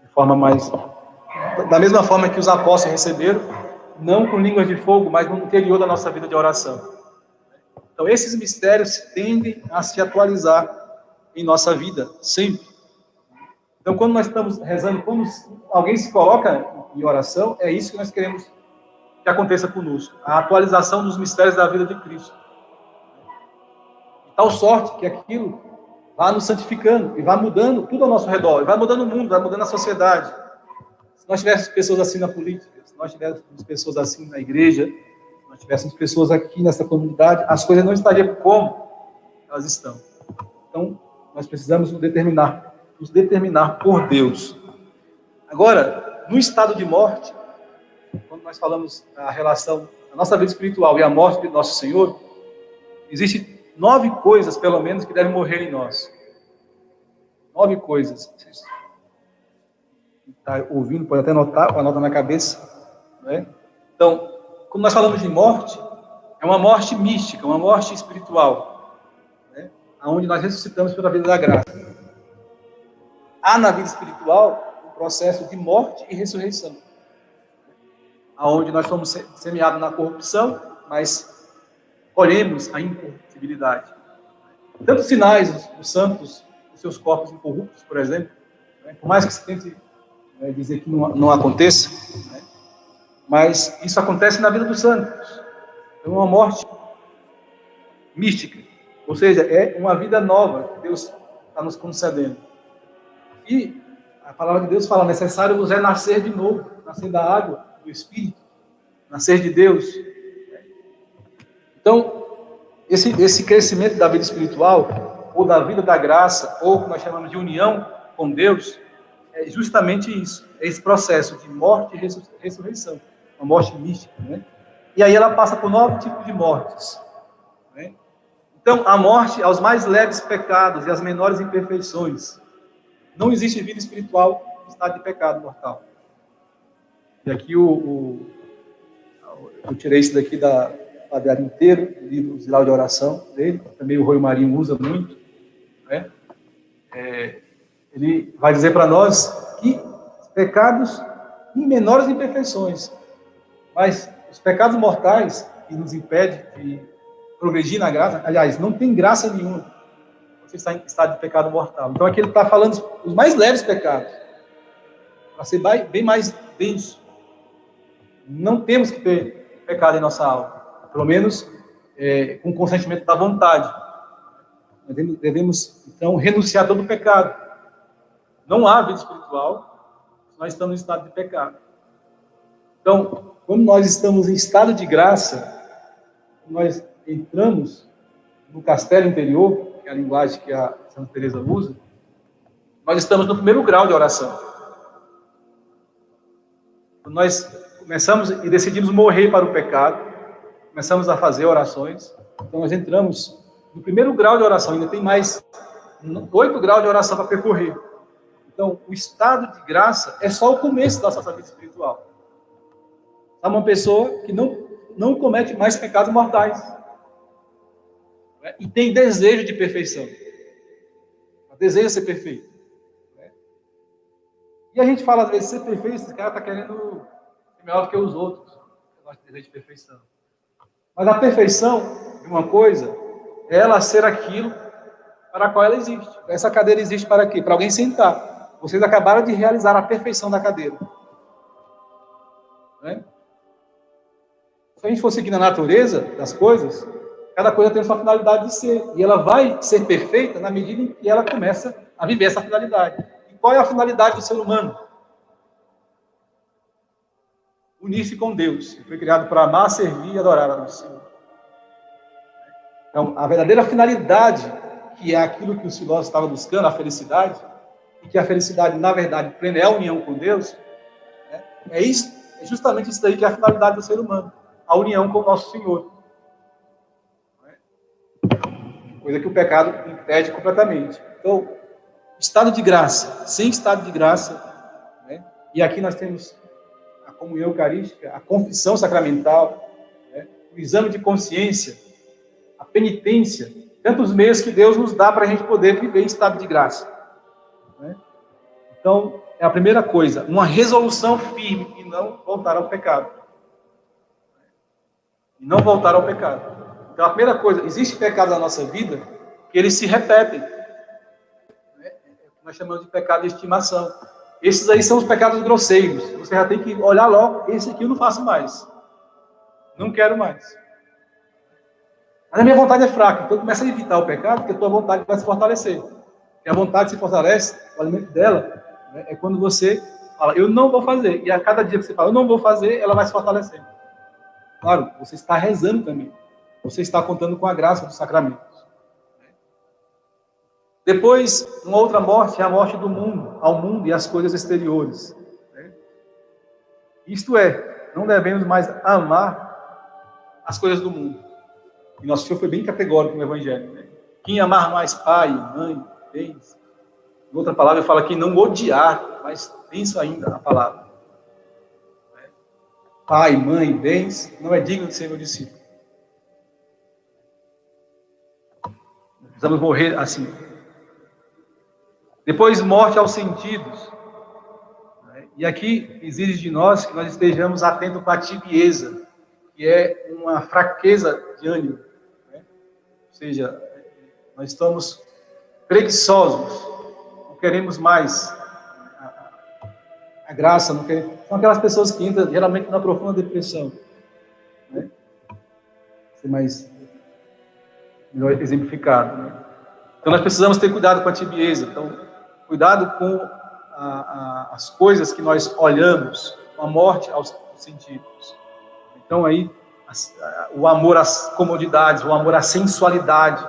De forma mais... Da mesma forma que os apóstolos receberam, não com línguas de fogo, mas no interior da nossa vida de oração. Então, esses mistérios tendem a se atualizar em nossa vida, sempre. Então, quando nós estamos rezando, quando alguém se coloca em oração, é isso que nós queremos que aconteça conosco. A atualização dos mistérios da vida de Cristo. De tal sorte que aquilo vai nos santificando e vai mudando tudo ao nosso redor, e vai mudando o mundo, vai mudando a sociedade. Se nós tivéssemos pessoas assim na política, se nós tivéssemos pessoas assim na igreja, se nós tivéssemos pessoas aqui nessa comunidade, as coisas não estariam como elas estão. Então, nós precisamos nos determinar por Deus. Agora, no estado de morte, quando nós falamos a relação da nossa vida espiritual e a morte de nosso Senhor, existem 9 coisas, pelo menos, que devem morrer em nós. 9 coisas. Está ouvindo, pode até anotar, anota na cabeça. Né? Então, quando nós falamos de morte, é uma morte mística, uma morte espiritual, né? Onde nós ressuscitamos pela vida da graça. Há na vida espiritual um processo de morte e ressurreição, onde nós somos semeados na corrupção, mas colhemos a incorruptibilidade. Tantos sinais dos santos, dos seus corpos incorruptos, por exemplo, né? Por mais que se tente dizer que não aconteça, né? Mas isso acontece na vida dos santos. É uma morte mística. Ou seja, é uma vida nova que Deus está nos concedendo. E a palavra de Deus fala, necessário vos é nascer de novo, nascer da água, do Espírito, nascer de Deus. Então, esse crescimento da vida espiritual, ou da vida da graça, ou que nós chamamos de união com Deus, é justamente isso, é esse processo de morte e ressurreição, uma morte mística, né? E aí ela passa por 9 tipos de mortes, né? Então, a morte aos mais leves pecados e às menores imperfeições. Não existe vida espiritual em estado de pecado mortal. E aqui eu tirei isso daqui da Padre inteiro, o livro Zilau de Oração dele, também o Rui Marinho usa muito, né? Ele vai dizer para nós que pecados em menores imperfeições, mas os pecados mortais que nos impedem de progredir na graça, aliás, não tem graça nenhuma você está em estado de pecado mortal. Então aqui ele está falando os mais leves pecados, para ser bem mais denso. Não temos que ter pecado em nossa alma, pelo menos com o consentimento da vontade. Nós devemos, então, renunciar a todo o pecado. Não há vida espiritual se nós estamos em estado de pecado. Então, como nós estamos em estado de graça, nós entramos no castelo interior, que é a linguagem que a Santa Teresa usa, nós estamos no primeiro grau de oração. Nós começamos e decidimos morrer para o pecado, começamos a fazer orações, então nós entramos no primeiro grau de oração, ainda tem mais 8 graus de oração para percorrer. Então, o estado de graça é só o começo da nossa vida espiritual. É uma pessoa que não comete mais pecados mortais, né? E tem desejo de perfeição, deseja ser perfeito, né? E a gente fala às vezes, ser perfeito, esse cara está querendo ser melhor do que os outros, nós desejo de perfeição. Mas a perfeição de uma coisa é ela ser aquilo para a qual ela existe. Essa cadeira existe para quê? Para alguém sentar. Vocês acabaram de realizar a perfeição da cadeira, né? Se a gente for seguir na natureza das coisas, cada coisa tem a sua finalidade de ser. E ela vai ser perfeita na medida em que ela começa a viver essa finalidade. E qual é a finalidade do ser humano? Unir-se com Deus. Ele foi criado para amar, servir e adorar a nosso Senhor. Então, a verdadeira finalidade, que é aquilo que os filósofos estavam buscando, a felicidade, e que a felicidade, na verdade, plena é a união com Deus, né? É justamente isso daí que é a finalidade do ser humano. A união com o nosso Senhor. Coisa que o pecado impede completamente. Então, estado de graça, sem estado de graça, né? E aqui nós temos a comunhão eucarística, a confissão sacramental, né? O exame de consciência, a penitência, tantos meios que Deus nos dá para a gente poder viver em estado de graça, né? Então, é a primeira coisa, uma resolução firme e não voltar ao pecado. E não voltar ao pecado. Então, a primeira coisa, existe pecado na nossa vida que eles se repetem, né? Nós chamamos de pecado de estimação. Esses aí são os pecados grosseiros. Você já tem que olhar logo, esse aqui eu não faço mais. Não quero mais. Mas a minha vontade é fraca, então começa a evitar o pecado, porque a tua vontade vai se fortalecer. E a vontade se fortalece, o alimento dela, né, é quando você fala, eu não vou fazer. E a cada dia que você fala, eu não vou fazer, ela vai se fortalecendo. Claro, você está rezando também. Você está contando com a graça dos sacramentos. Depois, uma outra morte é a morte do mundo, ao mundo e às coisas exteriores. Isto é, não devemos mais amar as coisas do mundo. E nosso Senhor foi bem categórico no Evangelho, né? Quem amar mais pai, mãe, bens. Em outra palavra, fala que não odiar, mas pensa ainda a palavra. Pai, mãe, bens, não é digno de ser meu discípulo. Precisamos morrer assim. Depois, morte aos sentidos. E aqui exige de nós que nós estejamos atentos com a tibieza, que é uma fraqueza de ânimo. Ou seja, nós estamos preguiçosos, não queremos mais a graça, não queremos. São aquelas pessoas que entram geralmente na profunda depressão, né? melhor exemplificado, né? Então, nós precisamos ter cuidado com a tibieza. Então, cuidado com as coisas que nós olhamos, com a morte aos sentidos. Então, aí, o amor às comodidades, o amor à sensualidade,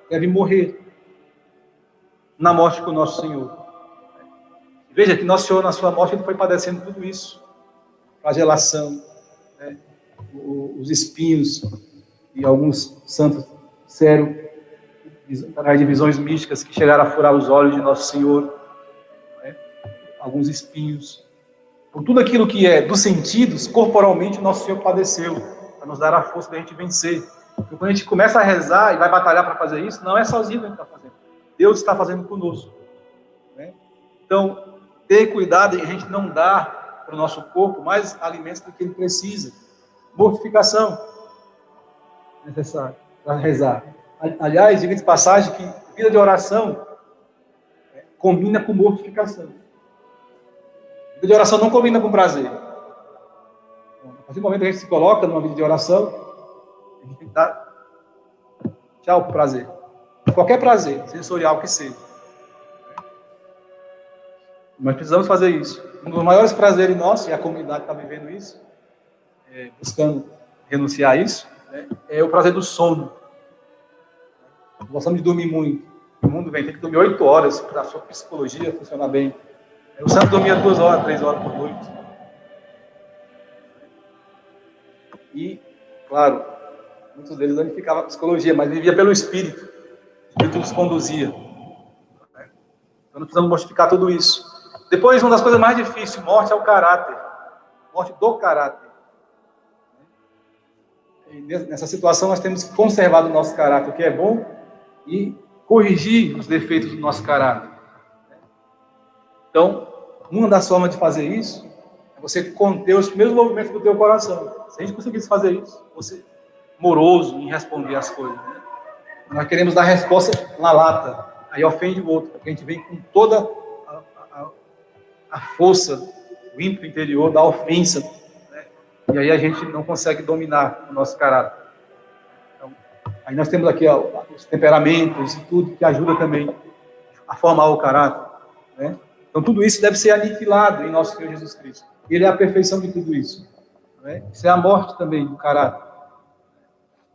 deve morrer na morte com o nosso Senhor. Veja que nosso Senhor, na sua morte, ele foi padecendo tudo isso. Flagelação, né? Os espinhos, e alguns santos disseram, através de visões místicas, que chegaram a furar os olhos de nosso Senhor, né? Alguns espinhos. Por tudo aquilo que é dos sentidos, corporalmente, nosso Senhor padeceu, para nos dar a força da gente vencer. Porque quando a gente começa a rezar e vai batalhar para fazer isso, não é sozinho que a gente está fazendo. Deus está fazendo conosco, né? Então, ter cuidado em a gente não dar para o nosso corpo mais alimentos do que ele precisa. Mortificação necessária para rezar. Aliás, diga de passagem que vida de oração combina com mortificação. Vida de oração não combina com prazer. A partir do momento que a gente se coloca numa vida de oração, a gente tem que dar tchau para o prazer. Qualquer prazer, sensorial que seja. Nós precisamos fazer isso. Um dos maiores prazeres nossos, e a comunidade está vivendo isso, buscando renunciar a isso, né, é o prazer do sono. Gostamos de dormir muito. O mundo tem que dormir 8 horas para a sua psicologia funcionar bem. O santo dormia 2 horas, 3 horas por noite. E, claro, muitos deles danificavam a psicologia, mas vivia pelo Espírito. O Espírito nos conduzia. Então, nós precisamos mortificar tudo isso. Depois, uma das coisas mais difíceis, morte é o caráter. Morte do caráter. E nessa situação, nós temos que conservar o nosso caráter, o que é bom, e corrigir os defeitos do nosso caráter. Então, uma das formas de fazer isso é você conter os primeiros movimentos do teu coração. Se a gente conseguisse fazer isso, você moroso em responder as coisas, né? Nós queremos dar resposta na lata, aí ofende o outro, porque a gente vem com toda a força, o ímpeto interior da ofensa, né? E aí a gente não consegue dominar o nosso caráter. Então, aí nós temos aqui os temperamentos e tudo que ajuda também a formar o caráter, né? Então tudo isso deve ser aniquilado em nosso Senhor Jesus Cristo. Ele é a perfeição de tudo isso, né? Isso é a morte também do caráter.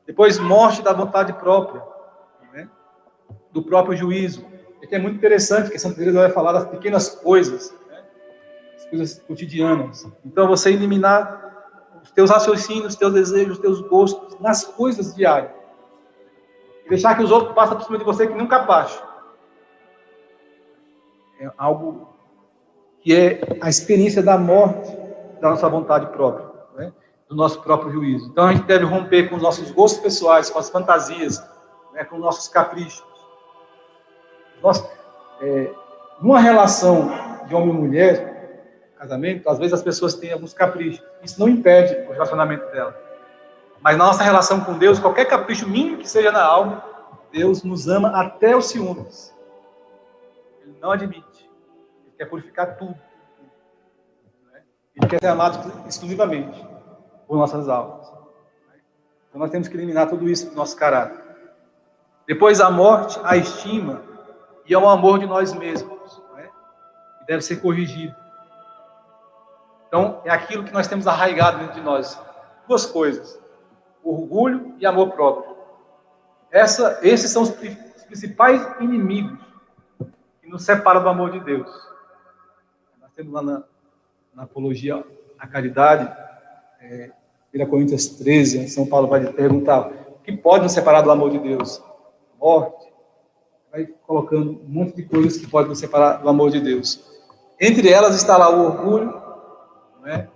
Depois, morte da vontade própria, né? Do próprio juízo. Aqui é muito interessante que Santa Teresa vai falar das pequenas coisas, né? As coisas cotidianas. Então, você eliminar os teus raciocínios, os teus desejos, os teus gostos nas coisas diárias. E deixar que os outros passem por cima de você que nunca passa. É algo que é a experiência da morte da nossa vontade própria, né? Do nosso próprio juízo. Então, a gente deve romper com os nossos gostos pessoais, com as fantasias, né? Com os nossos caprichos. Numa relação de homem e mulher, casamento, às vezes as pessoas têm alguns caprichos. Isso não impede o relacionamento dela. Mas na nossa relação com Deus, qualquer capricho mínimo que seja na alma, Deus nos ama até os ciúmes. Ele não admite. Ele quer purificar tudo. Ele quer ser amado exclusivamente por nossas almas. Então nós temos que eliminar tudo isso do nosso caráter. Depois a morte, a estima e ao amor de nós mesmos, né? Que deve ser corrigido. Então, é aquilo que nós temos arraigado dentro de nós. 2 coisas: orgulho e amor próprio. Esses são os principais inimigos que nos separam do amor de Deus. Nós temos lá na Apologia à Caridade, 1 Coríntios 13, São Paulo vai perguntar o que pode nos separar do amor de Deus? Morte. Vai colocando um monte de coisas que podem nos separar do amor de Deus. Entre elas está lá o orgulho, né?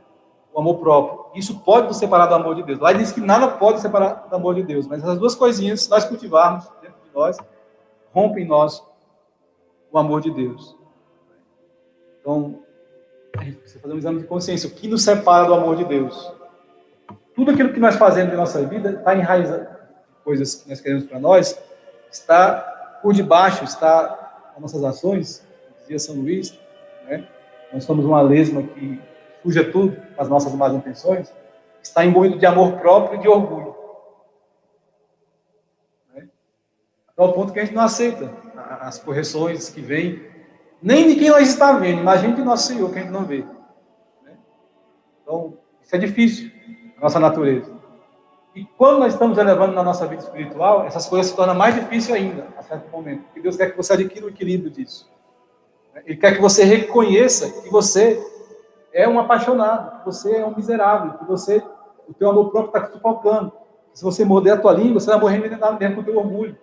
O amor próprio. Isso pode nos separar do amor de Deus. Lá diz que nada pode nos separar do amor de Deus. Mas essas 2 coisinhas, se nós cultivarmos dentro de nós, rompem em nós o amor de Deus. Então, a gente precisa fazer um exame de consciência. O que nos separa do amor de Deus? Tudo aquilo que nós fazemos em nossa vida está enraizado. Coisas que nós queremos para nós, está por debaixo, está as nossas ações, dizia São Luís, né? Nós somos uma lesma que suja tudo, as nossas más intenções, está imbuído de amor próprio e de orgulho. Né? ao ponto que a gente não aceita as correções que vêm, nem de quem nós estamos vendo, imagine de nosso Senhor, que a gente não vê. Né? Então, isso é difícil, a nossa natureza. E quando nós estamos elevando na nossa vida espiritual, essas coisas se tornam mais difíceis ainda, a certo momento, porque Deus quer que você adquira o equilíbrio disso. Ele quer que você reconheça que você é um apaixonado, que você é um miserável, que o teu amor próprio está te sufocando. Se você morder a tua língua, você vai morrer envenenado mesmo com o teu orgulho.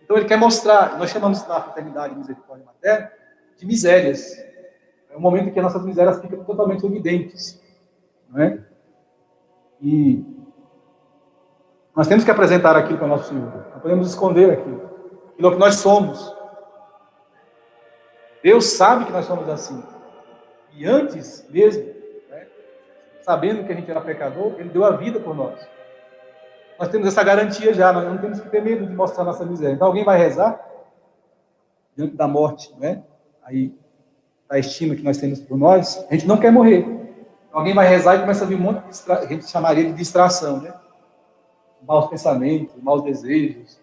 Então ele quer mostrar, nós chamamos na fraternidade de misericórdia materna, de misérias. É um momento em que as nossas misérias ficam totalmente evidentes. Não é? E nós temos que apresentar aquilo para o nosso Senhor. Não podemos esconder aquilo. Aquilo que nós somos. Deus sabe que nós somos assim. E antes mesmo, né, sabendo que a gente era pecador, Ele deu a vida por nós. Nós temos essa garantia já, nós não temos que ter medo de mostrar nossa miséria. Então alguém vai rezar diante da morte, né? Aí, a estima que nós temos por nós, a gente não quer morrer. Então, alguém vai rezar e começa a vir um monte de a gente chamaria de distração, né? Maus pensamentos, maus desejos,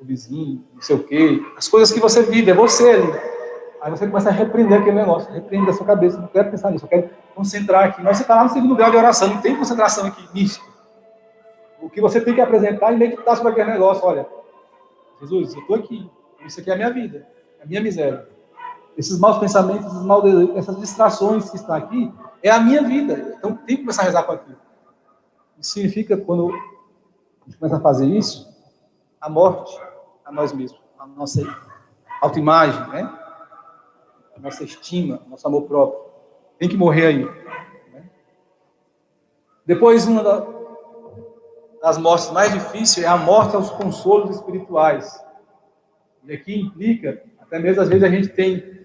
o vizinho, não sei o quê. As coisas que você vive, é você ali. Aí você começa a repreender aquele negócio, repreende da sua cabeça, não quero pensar nisso, eu quero concentrar aqui. Mas você está lá no segundo grau de oração, não tem concentração aqui, mística. O que você tem que apresentar e meditar sobre aquele negócio, olha, Jesus, eu estou aqui, isso aqui é a minha vida, é a minha miséria. Esses maus pensamentos, esses maus desejos, essas distrações que estão aqui, é a minha vida. Então tem que começar a rezar com aquilo. Isso significa, quando a gente começa a fazer isso, a morte a nós mesmos, a nossa autoimagem, né? A nossa estima, nosso amor próprio. Tem que morrer aí. Né? Depois, uma das mortes mais difíceis é a morte aos consolos espirituais. E aqui implica, até mesmo às vezes a gente tem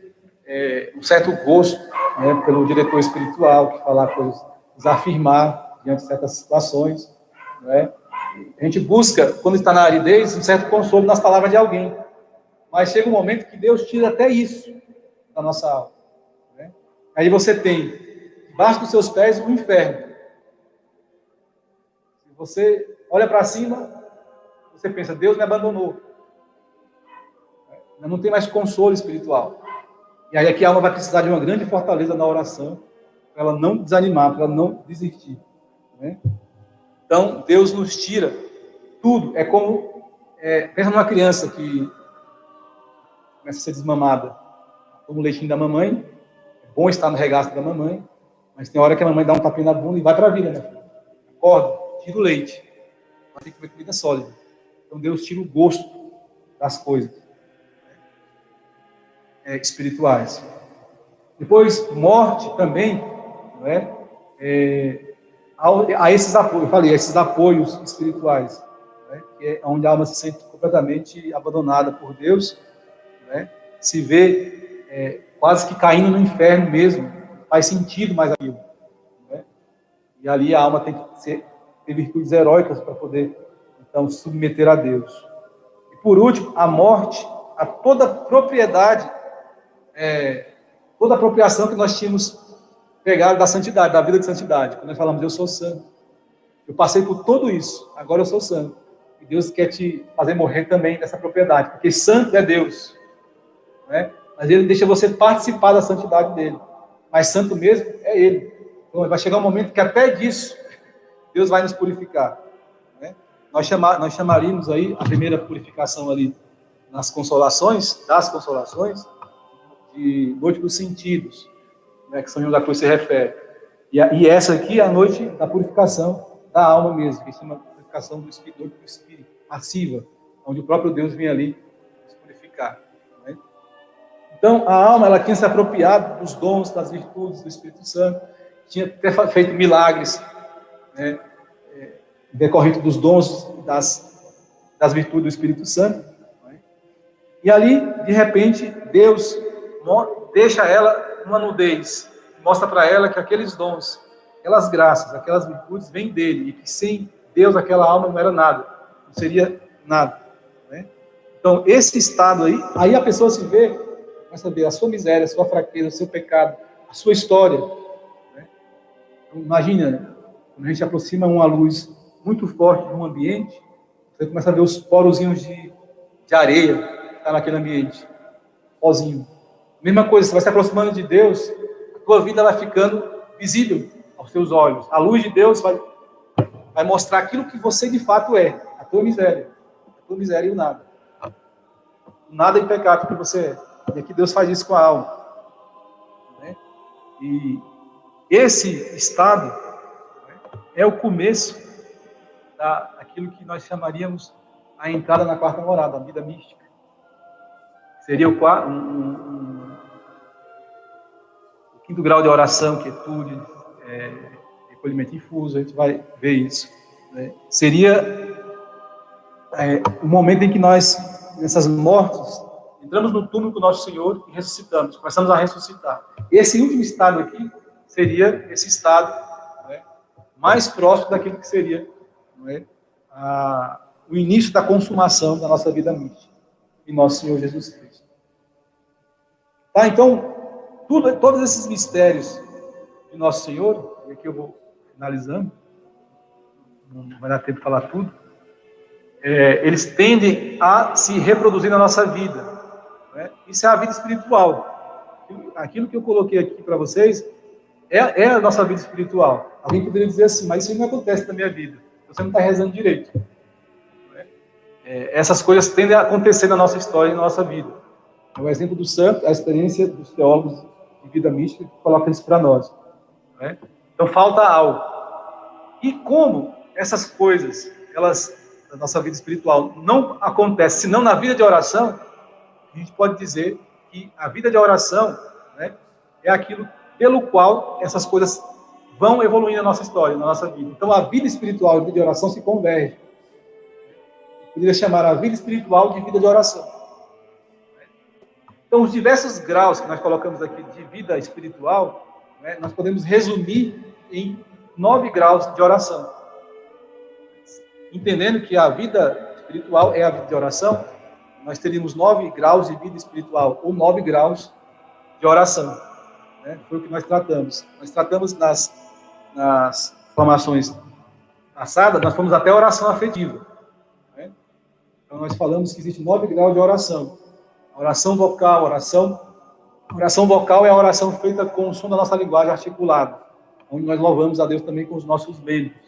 um certo gosto, né, pelo diretor espiritual, que falar coisas, desafirmar diante de certas situações. Né? A gente busca, quando está na aridez, um certo consolo nas palavras de alguém. Mas chega um momento que Deus tira até isso da nossa alma. Né? Aí você tem, debaixo dos seus pés, o inferno. Se você olha para cima, você pensa, Deus me abandonou. Não tem mais consolo espiritual. E aí aqui a alma vai precisar de uma grande fortaleza na oração, para ela não desanimar, para ela não desistir. Né? Então, Deus nos tira tudo. É como, pensa numa criança que começa a ser desmamada. Toma o leitinho da mamãe, é bom estar no regaço da mamãe, mas tem hora que a mamãe dá um tapinha na bunda e vai para a vida, né? Acorda, tira o leite. Vai ter que comer comida sólida. Então Deus tira o gosto das coisas espirituais. Depois, morte também, não é? A esses apoios, eu falei, esses apoios espirituais, né? Que é onde a alma se sente completamente abandonada por Deus, né? Se vê quase que caindo no inferno mesmo, não faz sentido mais aquilo. Né? E ali a alma tem que ter virtudes heróicas para poder, então, submeter a Deus. E por último, a morte, a toda propriedade, toda apropriação que nós tínhamos pegado da santidade, da vida de santidade. Quando nós falamos, eu sou santo. Eu passei por tudo isso, agora eu sou santo. E Deus quer te fazer morrer também dessa propriedade, porque santo é Deus. Né? Mas Ele deixa você participar da santidade dele. Mas santo mesmo é Ele. Então vai chegar um momento que até disso Deus vai nos purificar. Né? Nós chamaríamos aí a primeira purificação ali das consolações, de noite dos sentidos, né, que São João da Cruz se refere. E essa aqui é a noite da purificação da alma mesmo, que se chama purificação do espírito, passiva, onde o próprio Deus vem ali se purificar. Né? Então, a alma ela tinha se apropriado dos dons, das virtudes do Espírito Santo, tinha feito milagres, né, decorrente dos dons, das virtudes do Espírito Santo. Né? E ali, de repente, Deus deixa ela numa nudez, mostra para ela que aqueles dons, aquelas graças, aquelas virtudes vêm dele, e que sem Deus aquela alma não era nada, não seria nada. Né? Então, esse estado aí a pessoa se vê, vai saber a sua miséria, a sua fraqueza, o seu pecado, a sua história. Né? Então, imagina, quando a gente aproxima uma luz muito forte de um ambiente, Você começa a ver os porozinhos de areia que está naquele ambiente, pozinho. Mesma coisa, você vai se aproximando de Deus, a tua vida vai ficando visível aos teus olhos. A luz de Deus vai mostrar aquilo que você de fato é, a tua miséria e o nada. O nada e pecado que você é. E aqui Deus faz isso com a alma. Né? E esse estado, né, é o começo daquilo que nós chamaríamos a entrada na quarta morada, a vida mística. Seria o quinto grau de oração, quietude, recolhimento infuso, a gente vai ver isso. Né? Seria o momento em que nós, nessas mortes, entramos no túmulo com o nosso Senhor e ressuscitamos, começamos a ressuscitar. Esse último estado aqui seria esse estado, né, mais próximo daquilo que seria, né, o início da consumação da nossa vida mística em nosso Senhor Jesus Cristo. Tá, então, todos esses mistérios de nosso Senhor, e aqui eu vou finalizando, não vai dar tempo de falar tudo, eles tendem a se reproduzir na nossa vida. Né? Isso é a vida espiritual. Aquilo que eu coloquei aqui para vocês é a nossa vida espiritual. Alguém poderia dizer assim, mas isso não acontece na minha vida. Você não está rezando direito. Né? Essas coisas tendem a acontecer na nossa história e na nossa vida. O exemplo do santo, a experiência dos teólogos de vida mística que colocam isso para nós. Né? Então falta algo. E como essas coisas, da nossa vida espiritual, não acontecem senão na vida de oração, a gente pode dizer que a vida de oração, né, é aquilo pelo qual essas coisas vão evoluindo na nossa história, na nossa vida. Então a vida espiritual e a vida de oração se convergem. Eu poderia chamar a vida espiritual de vida de oração. Então os diversos graus que nós colocamos aqui de vida espiritual, né, nós podemos resumir em 9 graus de oração. Entendendo que a vida espiritual é a vida de oração, nós teríamos 9 graus de vida espiritual, ou 9 graus de oração. Né? Foi o que nós tratamos. Nós tratamos nas formações passadas, nós fomos até a oração afetiva. Né? Então nós falamos que existe 9 graus de oração. A oração vocal, a oração vocal é a oração feita com o som da nossa linguagem articulada, onde nós louvamos a Deus também com os nossos membros.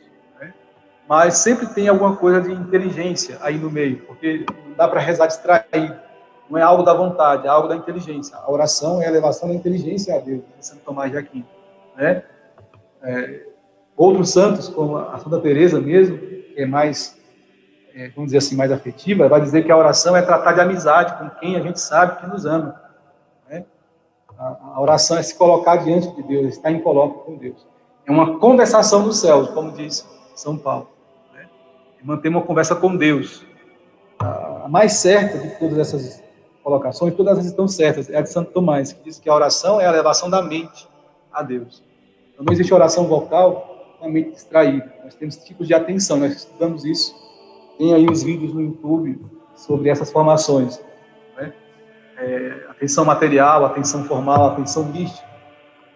Mas sempre tem alguma coisa de inteligência aí no meio, porque não dá para rezar distraído. Não é algo da vontade, é algo da inteligência. A oração é a elevação da inteligência a Deus, Santo Tomás de Aquino. Né? Outros santos, como a Santa Teresa mesmo, que é mais, vamos dizer assim, mais afetiva, vai dizer que a oração é tratar de amizade com quem a gente sabe que nos ama. Né? A oração é se colocar diante de Deus, estar em colóquio com Deus. É uma conversação nos céus, como diz São Paulo. Manter uma conversa com Deus. A mais certa de todas essas colocações, todas elas estão certas, é a de Santo Tomás, que diz que a oração é a elevação da mente a Deus. Então, não existe oração vocal com a mente distraída. Nós temos tipos de atenção, nós estudamos isso. Tem aí os vídeos no YouTube sobre essas formações. Né? Atenção material, atenção formal, atenção mística.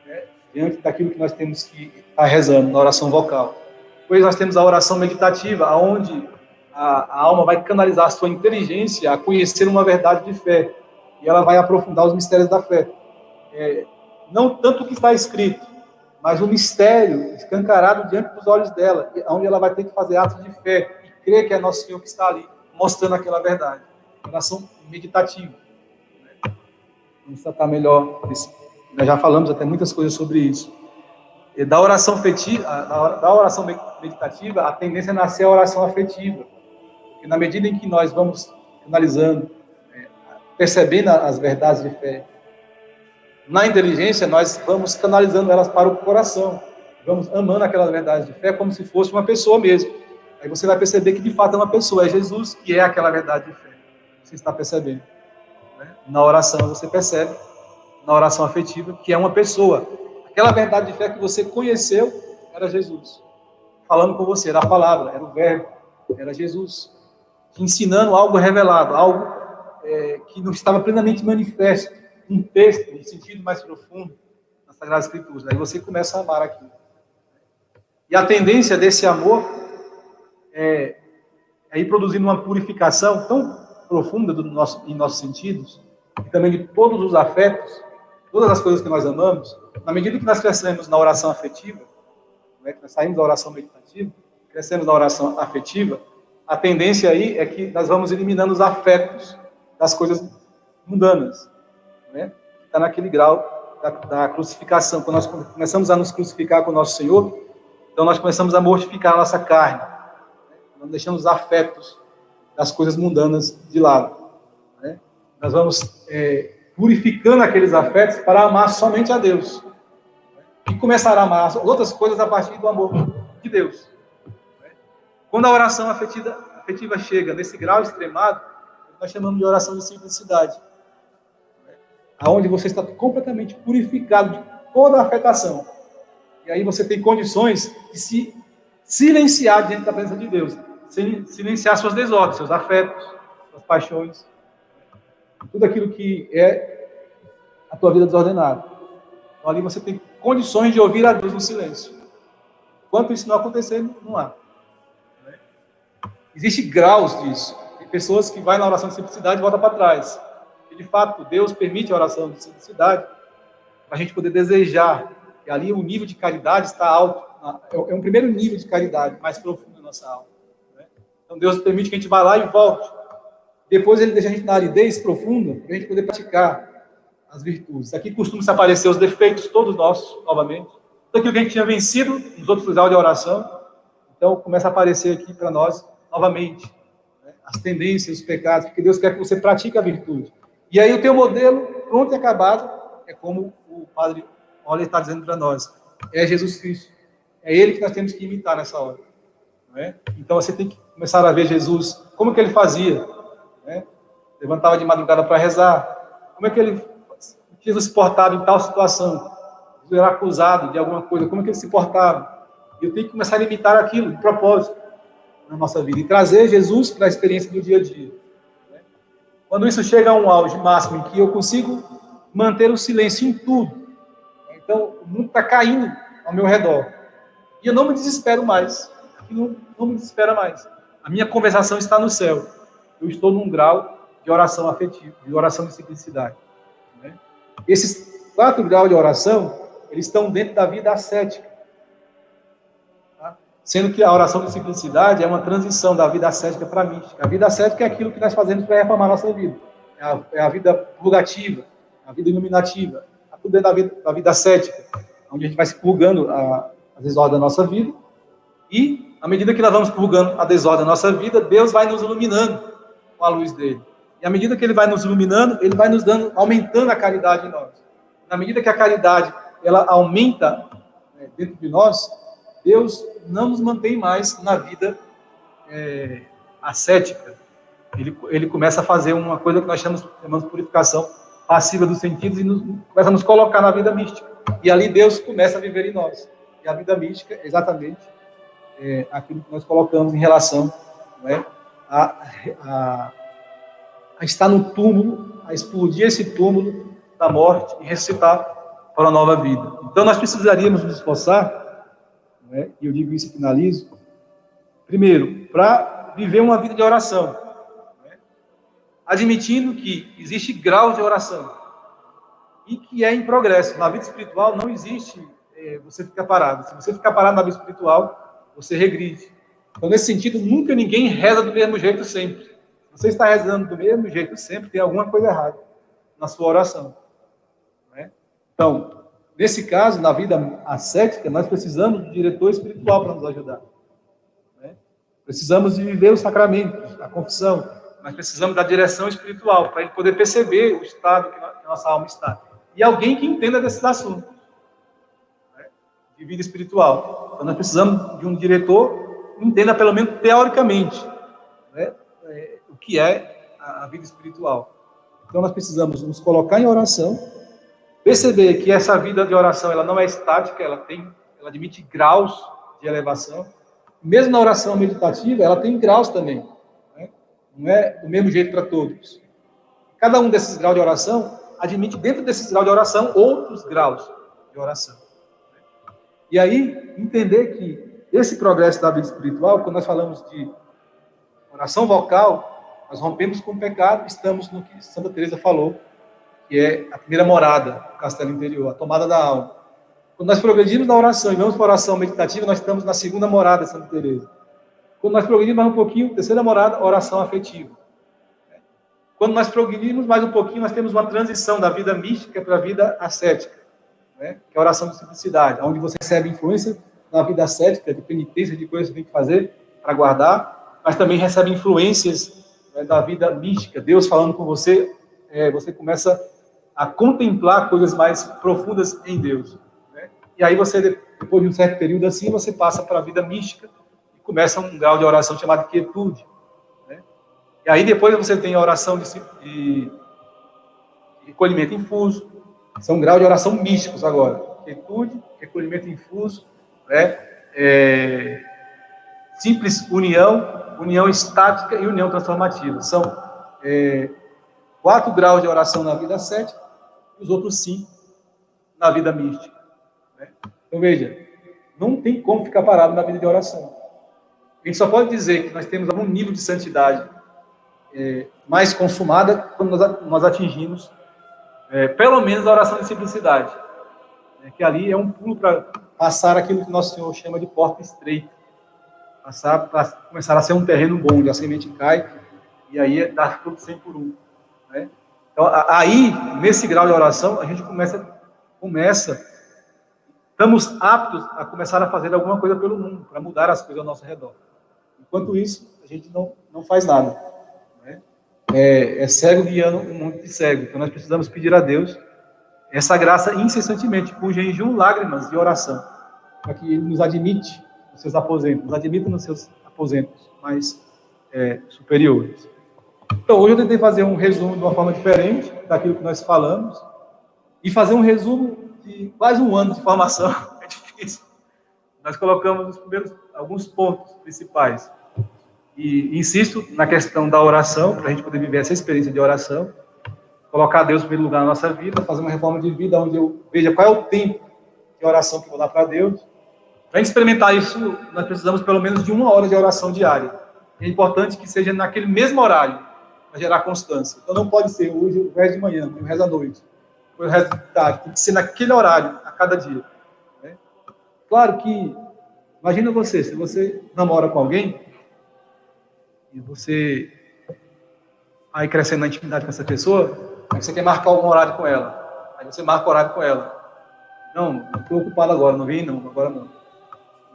Né? Diante daquilo que nós temos que estar rezando na oração vocal. Depois nós temos a oração meditativa, onde a alma vai canalizar a sua inteligência a conhecer uma verdade de fé. E ela vai aprofundar os mistérios da fé. Não tanto o que está escrito, mas o mistério escancarado diante dos olhos dela, onde ela vai ter que fazer atos de fé e crer que é Nosso Senhor que está ali, mostrando aquela verdade. Oração meditativa. Vamos tratar melhor disso. Nós já falamos até muitas coisas sobre isso. Da oração meditativa, a tendência é nascer a oração afetiva. Porque na medida em que nós vamos analisando, percebendo as verdades de fé, na inteligência nós vamos canalizando elas para o coração. Vamos amando aquelas verdades de fé como se fosse uma pessoa mesmo. Aí você vai perceber que de fato é uma pessoa, é Jesus que é aquela verdade de fé. Você está percebendo. Né? Na oração você percebe, na oração afetiva, que é uma pessoa. Aquela verdade de fé que você conheceu era Jesus. Falando com você, era a palavra, era o verbo, era Jesus. Te ensinando algo revelado, algo que não estava plenamente manifesto, um texto, um sentido mais profundo nas Sagradas Escrituras. Aí você começa a amar aquilo. E a tendência desse amor é aí produzindo uma purificação tão profunda em nossos sentidos, e também de todos os afetos, todas as coisas que nós amamos, na medida que nós crescemos na oração afetiva, né, que nós saímos da oração meditativa, crescemos na oração afetiva, a tendência aí é que nós vamos eliminando os afetos das coisas mundanas, né? Está naquele grau da crucificação. Quando nós começamos a nos crucificar com o nosso Senhor, então nós começamos a mortificar a nossa carne, né? Não deixamos os afetos das coisas mundanas de lado, né? Nós vamos purificando aqueles afetos para amar somente a Deus, né? E começar a amar as outras coisas a partir do amor de Deus. Quando a oração afetiva chega nesse grau extremado, nós chamamos de oração de simplicidade, aonde você está completamente purificado de toda a afetação. E aí você tem condições de se silenciar diante da presença de Deus, silenciar suas desordens, seus afetos, suas paixões, tudo aquilo que é a tua vida desordenada. Então ali você tem condições de ouvir a Deus no silêncio. Enquanto isso não acontecer, não há. Existem graus disso. Tem pessoas que vão na oração de simplicidade e voltam para trás. E, de fato, Deus permite a oração de simplicidade para a gente poder desejar. E ali o nível de caridade está alto. É um primeiro nível de caridade mais profundo da nossa alma, né? Então, Deus permite que a gente vá lá e volte. Depois, Ele deixa a gente na aridez profunda para a gente poder praticar as virtudes. Aqui costumam se aparecer os defeitos todos nossos, novamente. Tudo aquilo que a gente tinha vencido nos outros graus de oração. Então, começa a aparecer aqui para nós novamente, né, as tendências, os pecados, porque Deus quer que você pratique a virtude. E aí o teu modelo, pronto e acabado, é como o Padre Oller está dizendo para nós, é Jesus Cristo. É Ele que nós temos que imitar nessa hora. Não é? Então você tem que começar a ver Jesus, como que Ele fazia, né? Levantava de madrugada para rezar, como é que Jesus se portava em tal situação, Jesus era acusado de alguma coisa, como é que Ele se portava. E eu tenho que começar a imitar aquilo, de propósito, na nossa vida, e trazer Jesus para a experiência do dia a dia. Quando isso chega a um auge máximo, em que eu consigo manter o silêncio em tudo, então o mundo está caindo ao meu redor, e eu não me desespero mais, não me desespera mais. A minha conversação está no céu, eu estou num grau de oração afetiva, de oração de simplicidade. Esses 4 graus de oração, eles estão dentro da vida ascética. Sendo que a oração de simplicidade é uma transição da vida ascética para a mística. A vida ascética é aquilo que nós fazemos para reformar a nossa vida. É a vida purgativa, a vida iluminativa. Tudo é da vida ascética, onde a gente vai se purgando as desordens da nossa vida. E, à medida que nós vamos purgando a desordem da nossa vida, Deus vai nos iluminando com a luz dele. E à medida que ele vai nos iluminando, ele vai nos dando, aumentando a caridade em nós. Na medida que a caridade ela aumenta, né, dentro de nós, Deus não nos mantém mais na vida ascética. Ele começa a fazer uma coisa que nós chamamos de purificação passiva dos sentidos e começa a nos colocar na vida mística. E ali Deus começa a viver em nós. E a vida mística é exatamente aquilo que nós colocamos em relação, né, a estar no túmulo, a explodir esse túmulo da morte e ressuscitar para a nova vida. Então nós precisaríamos nos esforçar, e eu digo isso e finalizo, primeiro, para viver uma vida de oração, admitindo que existe graus de oração e que é em progresso. Na vida espiritual não existe você ficar parado. Se você ficar parado na vida espiritual, você regride. Então, nesse sentido, nunca ninguém reza do mesmo jeito sempre. Se você está rezando do mesmo jeito sempre, tem alguma coisa errada na sua oração. Então, nesse caso, na vida ascética, nós precisamos de diretor espiritual para nos ajudar. Precisamos de viver os sacramentos, a confissão. Nós precisamos da direção espiritual para ele poder perceber o estado que a nossa alma está. E alguém que entenda desses assuntos, de vida espiritual. Então, nós precisamos de um diretor que entenda, pelo menos teoricamente, o que é a vida espiritual. Então, nós precisamos nos colocar em oração, perceber que essa vida de oração ela não é estática, ela admite graus de elevação. Mesmo na oração meditativa, ela tem graus também. Não é do mesmo jeito para todos. Cada um desses graus de oração admite, dentro desses graus de oração, outros graus de oração. E aí, entender que esse progresso da vida espiritual, quando nós falamos de Oração vocal, nós rompemos com o pecado, estamos no que Santa Teresa falou, que é a primeira morada, o castelo interior, a tomada da alma. Quando nós progredimos na oração e vamos para a oração meditativa, nós estamos na segunda morada, Santa Teresa. Quando nós progredimos mais um pouquinho, terceira morada, oração afetiva. Quando nós progredimos mais um pouquinho, nós temos uma transição da vida mística para a vida ascética, né? Que é a oração de simplicidade, onde você recebe influência na vida ascética, de penitência, de coisas que tem que fazer para guardar, mas também recebe influências, né, da vida mística. Deus falando com você, você começa a contemplar coisas mais profundas em Deus, né? E aí você, depois de um certo período assim, você passa para a vida mística e começa um grau de oração chamado quietude. E aí depois você tem a oração de recolhimento infuso. São graus de oração místicos agora. Quietude, recolhimento infuso, né? Simples união, união estática e união transformativa. São 4 graus de oração na vida ascética e os outros 5 na vida mística, né? Então veja, não tem como ficar parado na vida de oração. A gente só pode dizer que nós temos algum nível de santidade mais consumada quando nós atingimos pelo menos a oração de simplicidade, né, que ali é um pulo para passar aquilo que Nosso Senhor chama de porta estreita, passar para começar a ser um terreno bom, onde a semente cai e aí dá tudo 100 por 1, né? Então aí, nesse grau de oração, a gente estamos aptos a começar a fazer alguma coisa pelo mundo, para mudar as coisas ao nosso redor. Enquanto isso, a gente não faz nada. É cego guiando um monte de cego. Então nós precisamos pedir a Deus essa graça incessantemente, com jejum, lágrimas e oração, para que Ele nos admite nos seus aposentos, nos admita nos seus aposentos mais superiores. Então hoje eu tentei fazer um resumo de uma forma diferente daquilo que nós falamos e fazer um resumo de quase um ano de formação. É difícil. Nós colocamos nos primeiros alguns pontos principais. E insisto na questão da oração, para a gente poder viver essa experiência de oração, colocar Deus em primeiro lugar na nossa vida, fazer uma reforma de vida onde eu veja qual é o tempo de oração que eu vou dar para Deus. Para a gente experimentar isso, nós precisamos pelo menos de 1 hora de oração diária. É importante que seja naquele mesmo horário, para gerar constância. Então não pode ser hoje o resto de manhã, o resto da noite, o resto da tarde. Tem que ser naquele horário, a cada dia, né? Claro que, imagina você, se você namora com alguém, e você aí crescendo na intimidade com essa pessoa, aí você quer marcar algum horário com ela. Aí você marca o horário com ela. Não estou ocupado agora, não vim, não, agora não.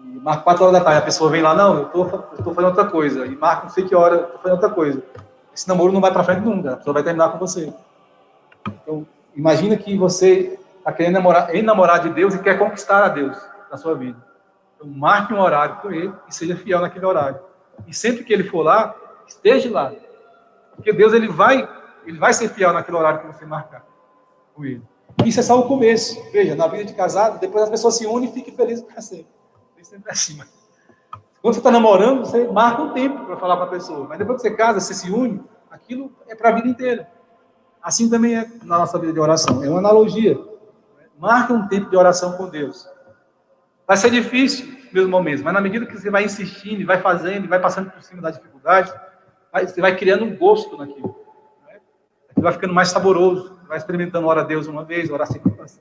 E marca 4 horas da tarde, a pessoa vem lá, não, eu estou fazendo outra coisa. E marca não sei que hora, eu estou fazendo outra coisa. Esse namoro não vai para frente nunca, a pessoa vai terminar com você. Então, imagina que você está querendo enamorar de Deus e quer conquistar a Deus na sua vida. Então, marque um horário com Ele e seja fiel naquele horário. E sempre que ele for lá, esteja lá. Porque Deus ele vai ser fiel naquele horário que você marcar com Ele. Isso é só o começo. Veja, na vida de casado, depois as pessoas se unem e fiquem felizes para sempre. Sempre assim. Quando você está namorando, você marca um tempo para falar para a pessoa. Mas depois que você casa, você se une, aquilo é para a vida inteira. Assim também é na nossa vida de oração. É uma analogia. Marca um tempo de oração com Deus. Vai ser difícil nos primeiros momentos, mas na medida que você vai insistindo, e vai fazendo, e vai passando por cima da dificuldade, você vai criando um gosto naquilo. Né? Aquilo vai ficando mais saboroso. Vai experimentando ora a Deus uma vez, ora a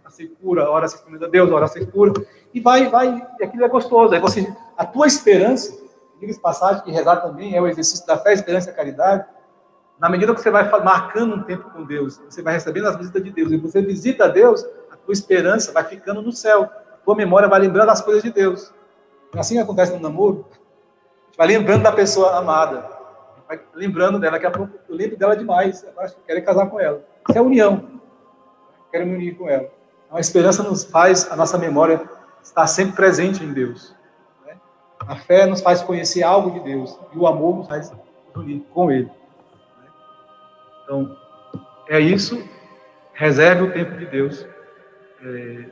secura, ora se experimenta a Deus, ora a secura, e e aquilo é gostoso. Aí a tua esperança, diga-se passagem, que rezar também é o exercício da fé, esperança e caridade. Na medida que você vai marcando um tempo com Deus, você vai recebendo as visitas de Deus, e você visita a Deus, a tua esperança vai ficando no céu. Tua memória vai lembrando as coisas de Deus. É assim que acontece no namoro. A gente vai lembrando da pessoa amada. Vai lembrando dela. Daqui a pouco eu lembro dela demais. Agora eu quero casar com ela. Isso é união. Eu quero me unir com ela. Então, a esperança nos faz, a nossa memória estar sempre presente em Deus. Né? A fé nos faz conhecer algo de Deus. E o amor nos faz unir com Ele. Então, é isso. Reserve o tempo de Deus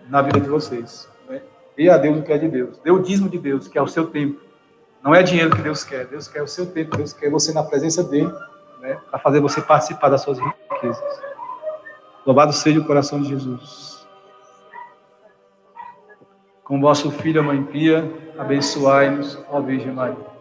na vida de vocês. Dê a Deus o que é de Deus. Dê o dízimo de Deus, que é o seu tempo. Não é dinheiro que Deus quer. Deus quer o seu tempo. Deus quer você na presença dele, né, para fazer você participar das suas riquezas. Louvado seja o coração de Jesus. Com vosso Filho, a Mãe Pia, abençoai-nos, ó Virgem Maria.